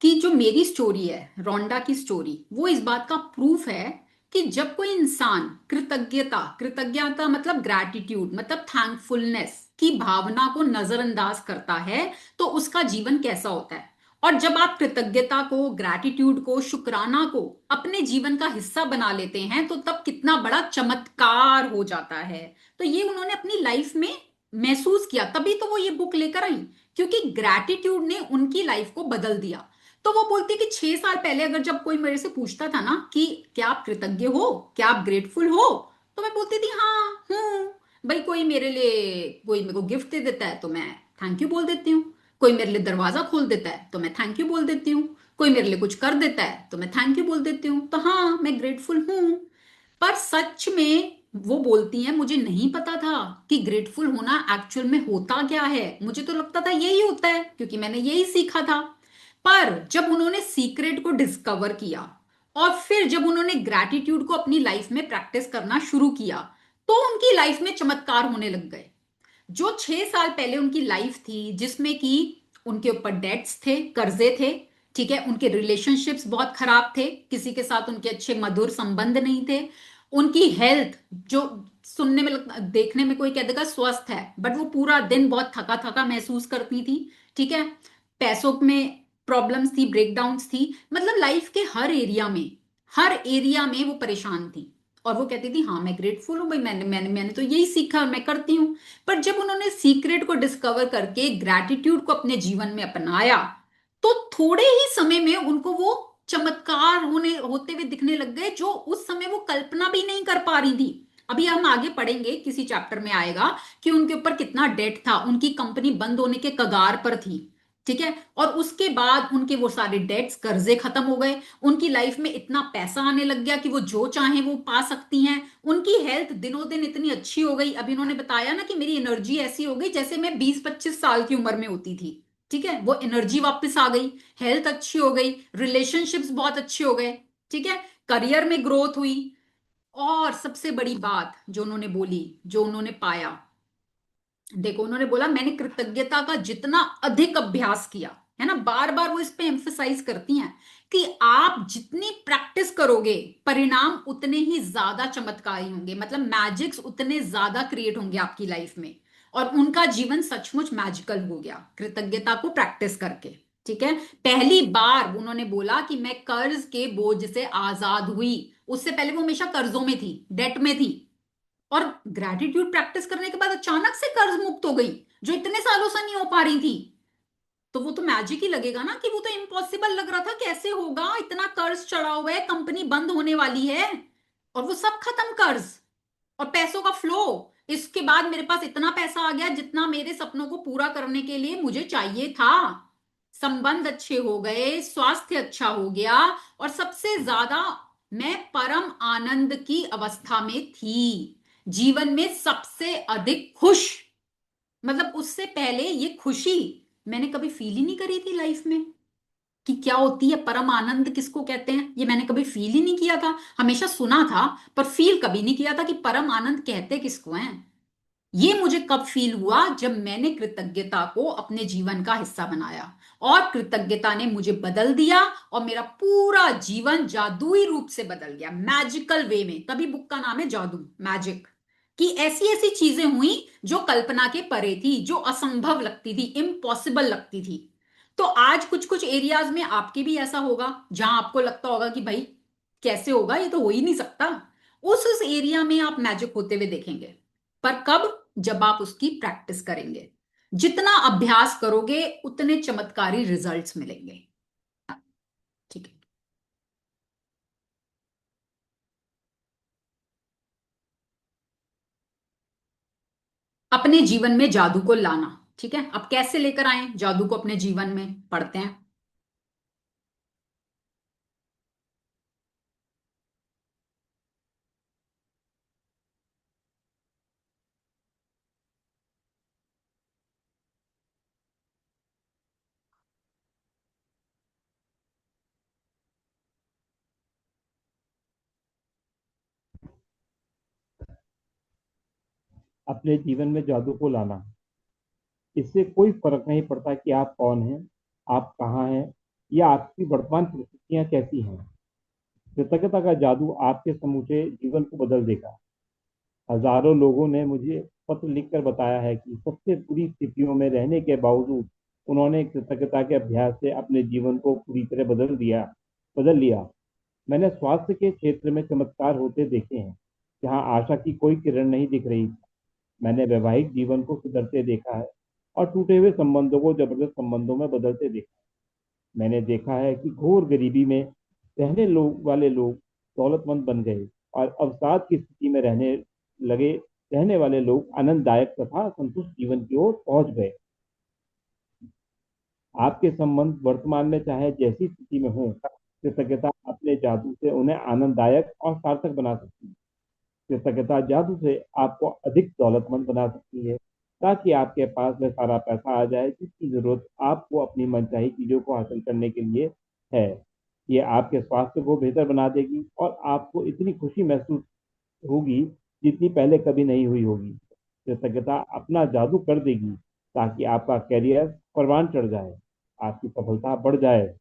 Speaker 1: कि जो मेरी स्टोरी है, रोंडा की स्टोरी, वो इस बात का प्रूफ है कि जब कोई इंसान कृतज्ञता, कृतज्ञता मतलब ग्रैटिट्यूड, मतलब थैंकफुलनेस की भावना को नजरअंदाज करता है तो उसका जीवन कैसा होता है। और जब आप कृतज्ञता को, ग्रैटिट्यूड को, शुक्राना को अपने जीवन का हिस्सा बना लेते हैं तो तब कितना बड़ा चमत्कार हो जाता है। तो ये उन्होंने अपनी लाइफ में महसूस किया, तभी तो वो ये बुक लेकर आई, क्योंकि ग्रैटिट्यूड ने उनकी लाइफ को बदल दिया। तो वो बोलती कि 6 साल पहले अगर जब कोई मेरे से पूछता था ना कि क्या आप कृतज्ञ हो, क्या आप ग्रेटफुल हो, तो मैं बोलती थी हाँ हूँ। भाई कोई मेरे लिए, कोई मेरे को गिफ्ट दे देता है तो मैं थैंक यू बोल देती हूँ। कोई मेरे लिए दरवाजा खोल देता है तो मैं थैंक यू बोल देती हूँ। कोई मेरे लिए कुछ कर देता है तो मैं थैंक यू बोल देती हूँ। तो हाँ, मैं ग्रेटफुल हूँ। पर सच में वो बोलती हैं मुझे नहीं पता था कि ग्रेटफुल होना एक्चुअल में होता क्या है। मुझे तो लगता था यही होता है क्योंकि मैंने यही सीखा था। पर जब उन्होंने सीक्रेट को डिस्कवर किया और फिर जब उन्होंने ग्रैटिट्यूड को अपनी लाइफ में प्रैक्टिस करना शुरू किया तो उनकी लाइफ में चमत्कार होने लग गए। जो 6 साल पहले उनकी लाइफ थी जिसमें कि उनके ऊपर डेट्स थे, कर्जे थे, ठीक है, उनके रिलेशनशिप्स बहुत खराब थे, किसी के साथ उनके अच्छे मधुर संबंध नहीं थे, उनकी हेल्थ जो सुनने में देखने में कोई कह देगा स्वस्थ है बट वो पूरा दिन बहुत थका थका महसूस करती थी, ठीक है, पैसों में प्रॉब्लम्स थी, ब्रेकडाउन्स थी, मतलब लाइफ के हर एरिया में वो परेशान थी। और वो कहती थी हाँ मैं ग्रेटफुल हूं भाई, मैंने मैंने मैंने तो यही सीखा, मैं करती हूँ। पर जब उन्होंने सीक्रेट को डिस्कवर करके ग्रैटिट्यूड को अपने जीवन में अपनाया तो थोड़े ही समय में उनको वो चमत्कार होते हुए दिखने लग गए जो उस समय वो कल्पना भी नहीं कर पा रही थी। अभी हम आगे पढ़ेंगे, किसी चैप्टर में आएगा कि उनके ऊपर कितना डेट था, उनकी कंपनी बंद होने के कगार पर थी, ठीक है, और उसके बाद उनके वो सारे डेट्स, कर्जे खत्म हो गए, उनकी लाइफ में इतना पैसा आने लग गया कि वो जो चाहे वो पा सकती हैं, उनकी हेल्थ दिनों दिन इतनी अच्छी हो गई। अभी इन्होंने बताया ना कि मेरी एनर्जी ऐसी हो गई जैसे मैं 20-25 साल की उम्र में होती थी, ठीक है, वो एनर्जी वापस आ गई, हेल्थ अच्छी हो गई, रिलेशनशिप्स बहुत अच्छे हो गए, ठीक है, करियर में ग्रोथ हुई। और सबसे बड़ी बात जो उन्होंने बोली, जो उन्होंने पाया, देखो उन्होंने बोला मैंने कृतज्ञता का जितना अधिक अभ्यास किया है ना, बार बार वो इस पे एम्फसाइज करती हैं कि आप जितनी प्रैक्टिस करोगे परिणाम उतने ही ज्यादा चमत्कारी होंगे, मतलब मैजिक्स उतने ज्यादा क्रिएट होंगे आपकी लाइफ में। और उनका जीवन सचमुच मैजिकल हो गया कृतज्ञता को प्रैक्टिस करके, ठीक है। पहली बार उन्होंने बोला कि मैं कर्ज के बोझ से आजाद हुई, उससे पहले वो हमेशा कर्जों में थी, डेट में थी, और ग्रैटिट्यूड प्रैक्टिस करने के बाद अचानक से कर्ज मुक्त हो गई जो इतने सालों से नहीं हो पा रही थी। तो वो तो मैजिक ही लगेगा ना, कि वो तो इम्पॉसिबल लग रहा था, कैसे होगा, इतना कर्ज चढ़ा हुआ है, कंपनी बंद होने वाली है और वो सब खत्म कर्ज और पैसों का फ्लो। इसके बाद मेरे पास इतना पैसा आ गया जितना मेरे सपनों को पूरा करने के लिए मुझे चाहिए था, संबंध अच्छे हो गए, स्वास्थ्य अच्छा हो गया, और सबसे ज्यादा मैं परम आनंद की अवस्था में थी, जीवन में सबसे अधिक खुश। मतलब उससे पहले ये खुशी मैंने कभी फील ही नहीं करी थी लाइफ में, कि क्या होती है परम आनंद, किसको कहते हैं, ये मैंने कभी फील ही नहीं किया था। हमेशा सुना था पर फील कभी नहीं किया था कि परम आनंद कहते किसको हैं। ये मुझे कब फील हुआ, जब मैंने कृतज्ञता को अपने जीवन का हिस्सा बनाया और कृतज्ञता ने मुझे बदल दिया और मेरा पूरा जीवन जादुई रूप से बदल गया, मैजिकल वे में, तभी बुक का नाम है जादू, मैजिक। कि ऐसी ऐसी चीजें हुई जो कल्पना के परे थी, जो असंभव लगती थी, इम्पॉसिबल लगती थी। तो आज कुछ कुछ एरियाज में आपके भी ऐसा होगा जहां आपको लगता होगा कि भाई कैसे होगा, ये तो हो ही नहीं सकता। उस एरिया में आप मैजिक होते हुए देखेंगे। पर कब? जब आप उसकी प्रैक्टिस करेंगे। जितना अभ्यास करोगे उतने चमत्कारी रिजल्ट्स मिलेंगे। ठीक है। अपने जीवन में जादू को लाना। ठीक है, अब कैसे लेकर आए जादू को अपने जीवन में, पढ़ते हैं।
Speaker 3: अपने जीवन में जादू को लाना, इससे कोई फर्क नहीं पड़ता कि आप कौन हैं, आप कहाँ हैं, या आपकी वर्तमान परिस्थितियां कैसी हैं। कृतज्ञता का जादू आपके समूचे जीवन को बदल देगा। हजारों लोगों ने मुझे पत्र लिखकर बताया है कि सबसे बुरी स्थितियों में रहने के बावजूद उन्होंने कृतज्ञता के अभ्यास से अपने जीवन को पूरी तरह बदल लिया। मैंने स्वास्थ्य के क्षेत्र में चमत्कार होते देखे हैं जहां आशा की कोई किरण नहीं दिख रही। मैंने वैवाहिक जीवन को सुधरते देखा है और टूटे हुए संबंधों को जबरदस्त संबंधों में बदलते देखा। मैंने देखा है कि घोर गरीबी में वाले लोग दौलतमंद बन गए और अवसाद की स्थिति में लगे रहने वाले लोग आनंददायक तथा संतुष्ट जीवन की ओर पहुंच गए। आपके संबंध वर्तमान में चाहे जैसी स्थिति में हो, कृतज्ञता अपने जादू से उन्हें आनंददायक और सार्थक बना सकती है। कृतज्ञता जादू से आपको अधिक दौलतमंद बना सकती है, ताकि आपके पास वह सारा पैसा आ जाए जिसकी जरूरत आपको अपनी मनचाही चीजों को हासिल करने के लिए है। ये आपके स्वास्थ्य को बेहतर बना देगी और आपको इतनी खुशी महसूस होगी जितनी पहले कभी नहीं हुई होगी। कृतज्ञता अपना जादू कर देगी ताकि आपका करियर परवान चढ़ जाए, आपकी सफलता बढ़ जाए,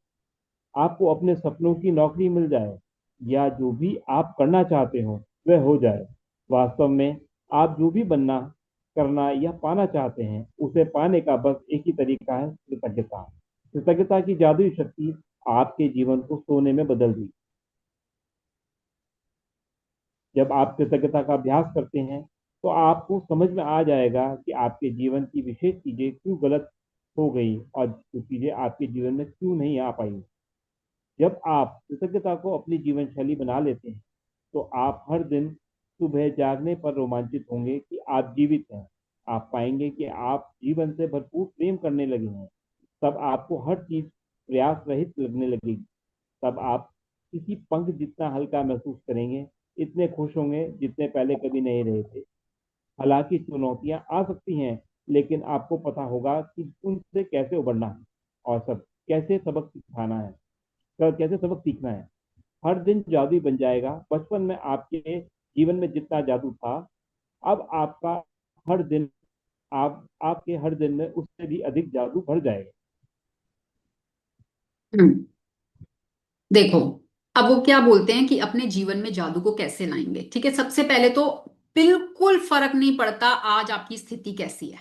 Speaker 3: आपको अपने सपनों की नौकरी मिल जाए, या जो भी आप करना चाहते हो वह हो जाए। वास्तव में आप जो भी बनना, करना या पाना चाहते हैं उसे पाने का बस एक ही तरीका है, कृतज्ञता। कृतज्ञता की जादुई शक्ति आपके जीवन को सोने में बदल दी। जब आप कृतज्ञता का अभ्यास करते हैं तो आपको समझ में आ जाएगा कि आपके जीवन की विशेष चीजें क्यों गलत हो गई और जो चीजें आपके जीवन में क्यों नहीं आ पाई। जब आप कृतज्ञता को अपनी जीवन शैली बना लेते हैं तो आप हर दिन सुबह जागने पर रोमांचित होंगे कि आप जीवित हैं। आप पाएंगे कि आप जीवन से भरपूर प्रेम करने लगे हैं। तब आपको हर चीज प्रयास रहित लगने लगेगी। तब आप किसी पंख जितना हल्का महसूस करेंगे, इतने खुश होंगे जितने पहले कभी नहीं रहे थे। हालांकि चुनौतियां आ सकती हैं, लेकिन आपको पता होगा कि उनसे कैसे उबरना है और सब कैसे सबक सीखना है। हर दिन जादू बन जाएगा। बचपन में आपके जीवन में जितना जादू था, अब हर दिन आपके हर दिन में उससे भी अधिक जादू भर जाएगा।
Speaker 1: हम्म। देखो, अब वो क्या बोलते हैं कि अपने जीवन में जादू को कैसे लाएंगे। ठीक है, सबसे पहले तो बिल्कुल फर्क नहीं पड़ता आज आपकी स्थिति कैसी है।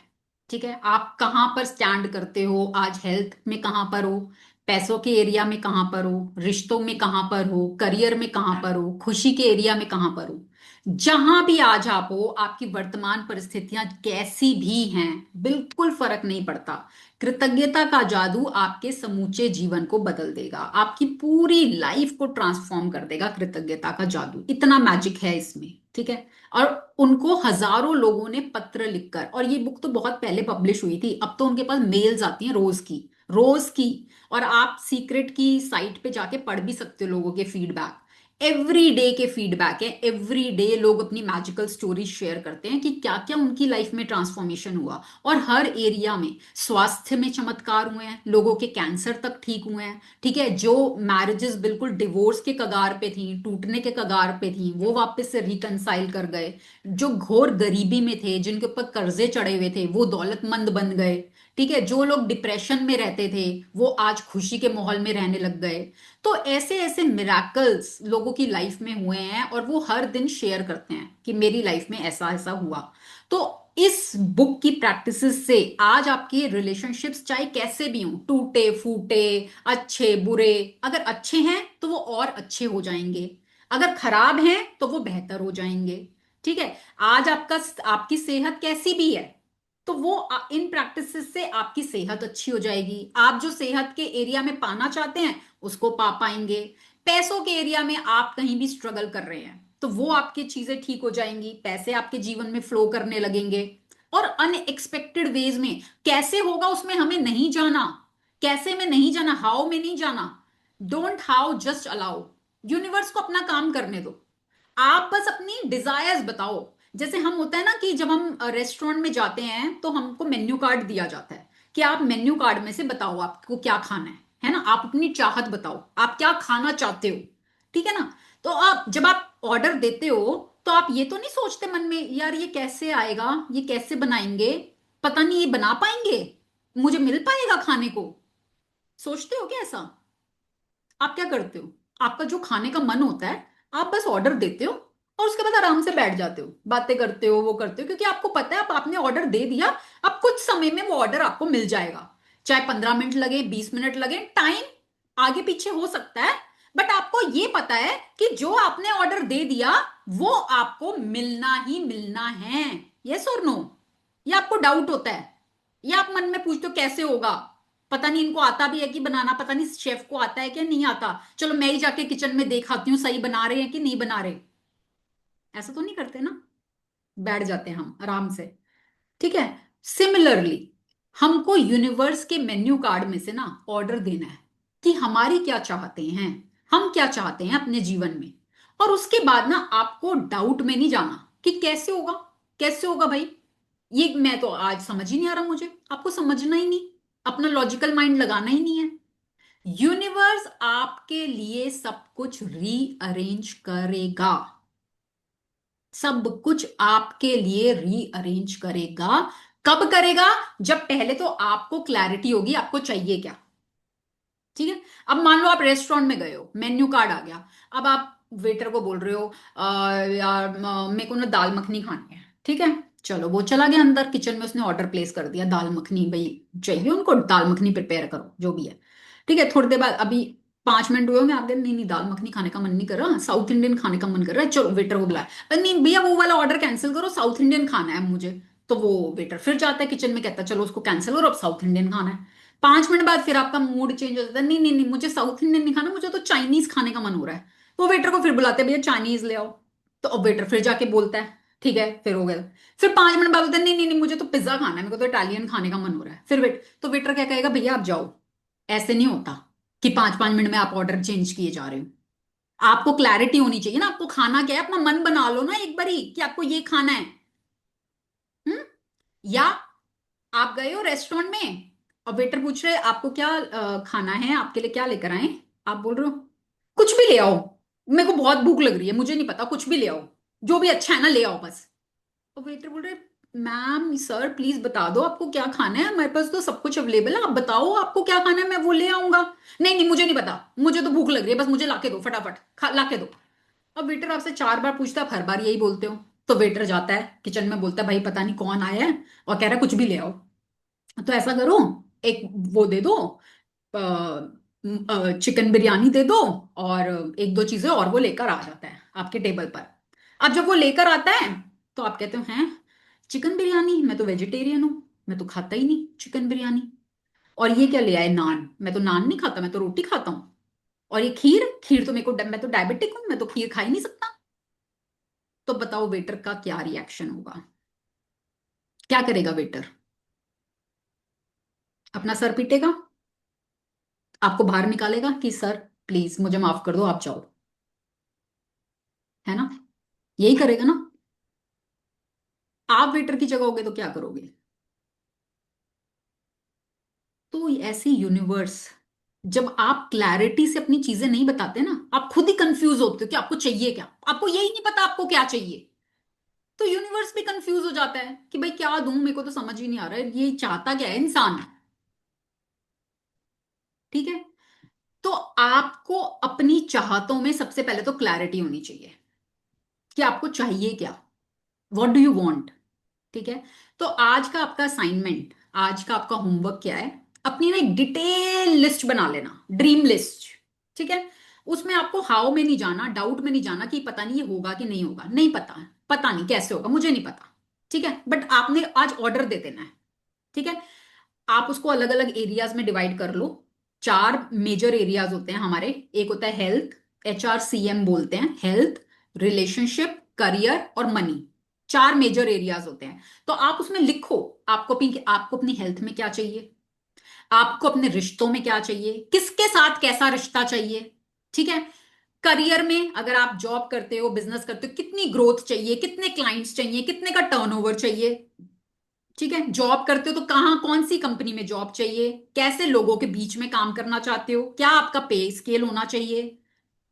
Speaker 1: ठीक है, आप कहाँ पर स्टैंड करते हो आज, हेल्थ में कहाँ पर हो, पैसों के एरिया में कहाँ पर हो, रिश्तों में कहाँ पर हो, करियर में कहाँ पर हो, खुशी के एरिया में कहाँ पर हो। जहां भी आज आप हो, आपकी वर्तमान परिस्थितियां कैसी भी हैं, बिल्कुल फर्क नहीं पड़ता। कृतज्ञता का जादू आपके समूचे जीवन को बदल देगा, आपकी पूरी लाइफ को ट्रांसफॉर्म कर देगा। कृतज्ञता का जादू इतना मैजिक है इसमें। ठीक है, और उनको हजारों लोगों ने पत्र लिखकर, और ये बुक तो बहुत पहले पब्लिश हुई थी, अब तो उनके पास मेल्स आती हैं रोज की। और आप सीक्रेट की साइट पे जाके पढ़ भी सकते हो लोगों के फीडबैक। एवरी डे के फीडबैक है, एवरी डे लोग अपनी मैजिकल स्टोरीज शेयर करते हैं कि क्या क्या उनकी लाइफ में ट्रांसफॉर्मेशन हुआ। और हर एरिया में, स्वास्थ्य में चमत्कार हुए हैं, लोगों के कैंसर तक ठीक हुए हैं। ठीक है, जो मैरिजेस बिल्कुल डिवोर्स के कगार पे थी, टूटने के कगार पे थी, वो वापस से रिकनसाइल कर गए। जो घोर गरीबी में थे, जिनके ऊपर कर्जे चढ़े हुए थे, वो दौलतमंद बन गए। ठीक है, जो लोग डिप्रेशन में रहते थे वो आज खुशी के माहौल में रहने लग गए। तो ऐसे ऐसे मिराकल्स लोगों की लाइफ में हुए हैं और वो हर दिन शेयर करते हैं कि मेरी लाइफ में ऐसा ऐसा हुआ। तो इस बुक की प्रैक्टिसेस से आज आपके रिलेशनशिप्स चाहे कैसे भी हों, टूटे फूटे, अच्छे बुरे, अगर अच्छे हैं तो वो और अच्छे हो जाएंगे, अगर खराब हैं तो वो बेहतर हो जाएंगे। ठीक है, आज आपकी सेहत कैसी भी है तो वो इन प्रैक्टिसेस से आपकी सेहत अच्छी हो जाएगी। आप जो सेहत के एरिया में पाना चाहते हैं उसको पा पाएंगे। पैसों के एरिया में आप कहीं भी स्ट्रगल कर रहे हैं तो वो आपकी चीजें ठीक हो जाएंगी, पैसे आपके जीवन में फ्लो करने लगेंगे। और अनएक्सपेक्टेड वेज में कैसे होगा उसमें हमें नहीं जाना, कैसे में नहीं जाना, हाउ में नहीं जाना। Don't how, just allow. Universe को अपना काम करने दो, आप बस अपनी डिजायर्स बताओ। जैसे हम होता है ना कि जब हम रेस्टोरेंट में जाते हैं तो हमको मेन्यू कार्ड दिया जाता है कि आप मेन्यू कार्ड में से बताओ आपको क्या खाना है ना, आप अपनी चाहत बताओ आप क्या खाना चाहते हो। ठीक है ना, तो आप जब आप ऑर्डर देते हो तो आप ये तो नहीं सोचते मन में यार ये कैसे आएगा, ये कैसे बनाएंगे, पता नहीं ये बना पाएंगे, मुझे मिल पाएगा खाने को। सोचते हो क्या ऐसा? आप क्या करते हो, आपका जो खाने का मन होता है आप बस ऑर्डर देते हो और उसके बाद आराम से बैठ जाते हो, बातें करते हो, वो करते हो, क्योंकि आपको पता है आप आपने ऑर्डर दे दिया, अब कुछ समय में वो ऑर्डर आपको मिल जाएगा। चाहे 15 मिनट लगे, 20 मिनट लगे, टाइम आगे पीछे हो सकता है, बट आपको ये पता है कि जो आपने ऑर्डर दे दिया वो आपको मिलना ही मिलना है। यस और नो? ये आपको डाउट होता है, या आप मन में पूछते हो कैसे होगा, पता नहीं इनको आता भी है कि बनाना, पता नहीं शेफ को आता है कि नहीं आता, चलो मैं ही जाके किचन में देख आती हूँ सही बना रहे हैं कि नहीं बना रहे। ऐसा तो नहीं करते ना, बैठ जाते हैं हम आराम से। ठीक है, सिमिलरली हमको यूनिवर्स के मेन्यू कार्ड में से ना ऑर्डर देना है कि हमारी क्या चाहते हैं, हम क्या चाहते हैं अपने जीवन में। और उसके बाद ना आपको डाउट में नहीं जाना कि कैसे होगा, कैसे होगा भाई, ये मैं तो आज समझ ही नहीं आ रहा, मुझे आपको समझना ही नहीं, अपना लॉजिकल माइंड लगाना ही नहीं है। यूनिवर्स आपके लिए सब कुछ रीअरेंज करेगा, सब कुछ आपके लिए रीअरेंज करेगा। कब करेगा? जब पहले तो आपको क्लैरिटी होगी आपको चाहिए क्या। ठीक है, अब मान लो आप रेस्टोरेंट में गए हो, मेन्यू कार्ड आ गया, अब आप वेटर को बोल रहे हो यार मेरे को ना दाल मखनी खानी है। ठीक है, चलो वो चला गया अंदर किचन में, उसने ऑर्डर प्लेस कर दिया दाल मखनी, भाई चाहिए उनको दाल मखनी प्रिपेयर करो जो भी है। ठीक है, थोड़ी देर बाद अभी 5 मिनट हुए होंगे, आप कह नहीं नहीं दाल मखनी खाने का मन नहीं कर रहा, साउथ इंडियन खाने का मन कर रहा है, चलो वेटर को बुलाया, अरे नहीं भैया वो वाला ऑर्डर कैंसिल करो, साउथ इंडियन खाना है मुझे। तो वो वेटर फिर जाता है किचन में, कहता है चलो उसको कैंसिल करो, अब साउथ इंडियन खाना है। 5 मिनट बाद फिर आपका मूड चेंज हो जाता है, नहीं नहीं नहीं मुझे साउथ इंडियन नहीं खाना, मुझे तो चाइनीज खाने का मन हो रहा है। वो वेटर को फिर बुलाते हैं भैया चाइनीज ले आओ। तो अब वेटर फिर जाके बोलता है ठीक है, फिर हो गया। फिर 5 मिनट बाद बोलते हैं नहीं नहीं नहीं मुझे तो पिज्जा खाना है, मेरे को तो इटालियन खाने का मन हो रहा है। फिर तो वेटर क्या कहेगा, भैया आप जाओ। ऐसे नहीं होता कि 5 5 मिनट में आप ऑर्डर चेंज किए जा रहे हो। आपको क्लैरिटी होनी चाहिए ना, आपको खाना क्या है, अपना मन बना लो ना एक बारी कि आपको ये खाना है। हम्म, या आप गए हो रेस्टोरेंट में और वेटर पूछ रहे आपको क्या खाना है, आपके लिए क्या लेकर आए, आप बोल रहे हो कुछ भी ले आओ, मेरे को बहुत भूख लग रही है, मुझे नहीं पता, कुछ भी ले आओ, जो भी अच्छा है ना ले आओ बस। तो वेटर बोल रहे मैम सर प्लीज बता दो आपको क्या खाना है, हमारे पास तो सब कुछ अवेलेबल है, आप बताओ आपको क्या खाना है मैं वो ले आऊंगा। नहीं नहीं मुझे नहीं पता, मुझे तो भूख लग रही है, बस मुझे लाके दो फटाफट, खा लाके दो। अब वेटर आपसे 4 बार पूछता है, आप हर बार यही बोलते हो। तो वेटर जाता है किचन में, बोलता है भाई पता नहीं कौन आया है और कह रहा है कुछ भी ले आओ। तो ऐसा करो, एक वो दे दो, चिकन बिरयानी दे दो, और एक दो चीजें और वो लेकर आ जाता है आपके टेबल पर। अब जब वो लेकर आता है तो आप कहते हो हैं चिकन बिरयानी, मैं तो वेजिटेरियन हूं, मैं तो खाता ही नहीं चिकन बिरयानी। और ये क्या ले आए, नान, मैं तो नान नहीं खाता, मैं तो रोटी खाता हूँ। और ये खीर, खीर तो मेरे को, मैं तो डायबिटिक हूं, मैं तो खीर खा ही नहीं सकता। तो बताओ वेटर का क्या रिएक्शन होगा, क्या करेगा वेटर? अपना सर पीटेगा, आपको बाहर निकालेगा कि सर प्लीज मुझे माफ कर दो आप जाओ, है ना? यही करेगा ना। आप वेटर की जगह होगे तो क्या करोगे? तो ऐसे यूनिवर्स, जब आप क्लैरिटी से अपनी चीजें नहीं बताते ना, आप खुद ही कंफ्यूज होते हो कि आपको चाहिए क्या, आपको यही नहीं पता आपको क्या चाहिए। तो यूनिवर्स भी कंफ्यूज हो जाता है कि भाई क्या दूं, मेरे को तो समझ ही नहीं आ रहा है ये चाहता क्या है इंसान। ठीक है। तो आपको अपनी चाहतों में सबसे पहले तो क्लैरिटी होनी चाहिए कि आपको चाहिए क्या, व्हाट डू यू वांट। ठीक है। तो आज का आपका असाइनमेंट, आज का आपका होमवर्क क्या है, अपनी ना एक डिटेल लिस्ट बना लेना, ड्रीम लिस्ट। ठीक है। उसमें आपको हाउ में नहीं जाना, डाउट में नहीं जाना कि पता नहीं ये होगा कि नहीं होगा, नहीं पता है, पता नहीं कैसे होगा, मुझे नहीं पता। ठीक है। बट आपने आज ऑर्डर दे देना है। ठीक है। आप उसको अलग अलग एरियाज में डिवाइड कर लो। 4 मेजर एरियाज होते हैं हमारे। एक होता है हेल्थ, HRCM बोलते हैं, हेल्थ, रिलेशनशिप, करियर और मनी। 4 मेजर एरियाज होते हैं। तो आप उसमें लिखो आपको अपनी हेल्थ में क्या चाहिए, आपको अपने रिश्तों में क्या चाहिए, किसके साथ कैसा रिश्ता चाहिए। ठीक है। करियर में अगर आप जॉब करते हो, बिजनेस करते हो, कितनी ग्रोथ चाहिए, कितने क्लाइंट्स चाहिए, कितने का टर्नओवर चाहिए। ठीक है। जॉब करते हो तो कहाँ, कौन सी कंपनी में जॉब चाहिए, कैसे लोगों के बीच में काम करना चाहते हो, क्या आपका पे स्केल होना चाहिए।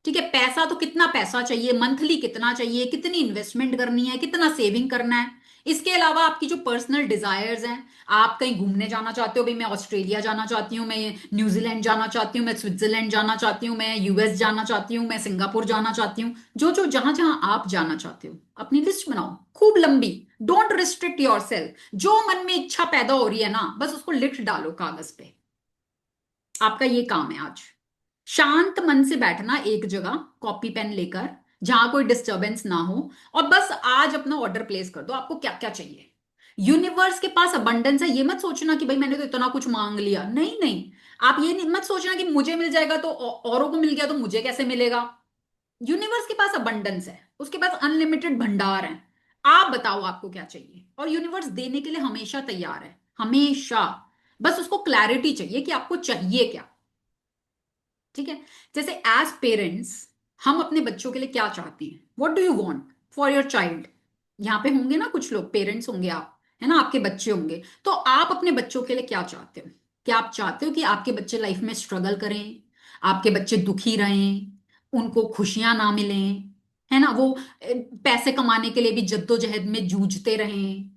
Speaker 1: ठीक है। पैसा तो कितना पैसा चाहिए, मंथली कितना चाहिए, कितनी इन्वेस्टमेंट करनी है, कितना सेविंग करना है। इसके अलावा आपकी जो पर्सनल डिजायर्स हैं, आप कहीं घूमने जाना चाहते हो, भाई मैं ऑस्ट्रेलिया जाना चाहती हूँ, मैं न्यूजीलैंड जाना चाहती हूँ, मैं स्विट्जरलैंड जाना चाहती हूँ, मैं US जाना चाहती हूँ, मैं सिंगापुर जाना चाहती हूँ, जो जो जहां जहां आप जाना चाहते हो अपनी लिस्ट बनाओ खूब लंबी। डोंट रिस्ट्रिक्ट योर सेल्फ, जो मन में इच्छा पैदा हो रही है ना, बस उसको लिख डालो कागज पे। आपका ये काम है आज। शांत मन से बैठना एक जगह, कॉपी पेन लेकर, जहां कोई डिस्टरबेंस ना हो, और बस आज अपना ऑर्डर प्लेस कर दो, आपको क्या क्या चाहिए। यूनिवर्स के पास अबंडेंस है, ये मत सोचना कि भाई मैंने तो इतना कुछ मांग लिया, नहीं नहीं। आप ये मत सोचना कि मुझे मिल जाएगा तो औरों को मिल गया तो मुझे कैसे मिलेगा। यूनिवर्स के पास अबंडेंस है, उसके पास अनलिमिटेड भंडार है। आप बताओ आपको क्या चाहिए, और यूनिवर्स देने के लिए हमेशा तैयार है, हमेशा। बस उसको क्लैरिटी चाहिए कि आपको चाहिए क्या। ठीक है। जैसे एज पेरेंट्स हम अपने बच्चों के लिए क्या चाहते हैं, what do you want for your child. यहाँ पे होंगे ना कुछ लोग, पेरेंट्स होंगे आप, है ना, आपके बच्चे होंगे, तो आप अपने बच्चों के लिए क्या चाहते हो। क्या आप चाहते हो कि आपके बच्चे लाइफ में स्ट्रगल करें, आपके बच्चे दुखी रहें, उनको खुशियां ना मिलें, है ना, वो पैसे कमाने के लिए भी जद्दोजहद में जूझते रहें,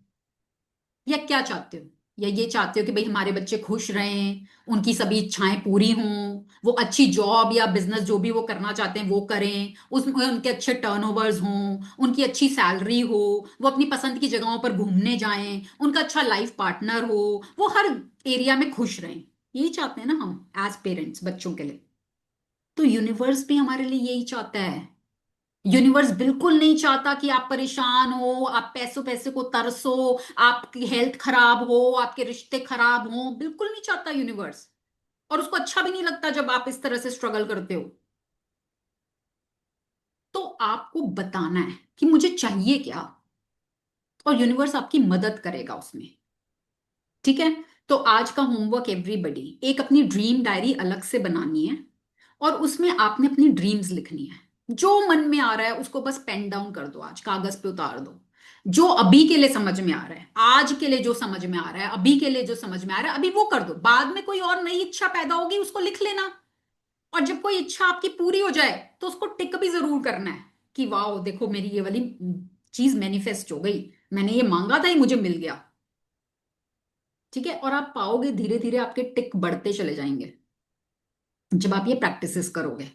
Speaker 1: या क्या चाहते हो। या ये चाहते हो कि भाई हमारे बच्चे खुश रहें, उनकी सभी इच्छाएं पूरी हों, वो अच्छी जॉब या बिजनेस जो भी वो करना चाहते हैं वो करें, उसमें उनके अच्छे टर्नओवर्स हों, उनकी अच्छी सैलरी हो, वो अपनी पसंद की जगहों पर घूमने जाएं, उनका अच्छा लाइफ पार्टनर हो, वो हर एरिया में खुश रहें। यही चाहते हैं ना हम एज पेरेंट्स बच्चों के लिए। तो यूनिवर्स भी हमारे लिए यही चाहता है। यूनिवर्स बिल्कुल नहीं चाहता कि आप परेशान हो, आप पैसों पैसे को तरसो, आपकी हेल्थ खराब हो, आपके रिश्ते खराब हो, बिल्कुल नहीं चाहता यूनिवर्स। और उसको अच्छा भी नहीं लगता जब आप इस तरह से स्ट्रगल करते हो। तो आपको बताना है कि मुझे चाहिए क्या, और यूनिवर्स आपकी मदद करेगा उसमें। ठीक है। तो आज का होमवर्क एवरीबडी, एक अपनी ड्रीम डायरी अलग से बनानी है, और उसमें आपने अपनी ड्रीम्स लिखनी है। जो मन में आ रहा है उसको बस पेन डाउन कर दो, आज कागज पे उतार दो। जो अभी के लिए समझ में आ रहा है, आज के लिए जो समझ में आ रहा है, अभी के लिए जो समझ में आ रहा है, अभी वो कर दो। बाद में कोई और नई इच्छा पैदा होगी उसको लिख लेना। और जब कोई इच्छा आपकी पूरी हो जाए तो उसको टिक भी जरूर करना है कि वाह देखो मेरी ये वाली चीज मैनिफेस्ट हो गई, मैंने ये मांगा था, ये मुझे मिल गया। ठीक है। और आप पाओगे धीरे धीरे आपके टिक बढ़ते चले जाएंगे जब आप ये प्रैक्टिसेस करोगे।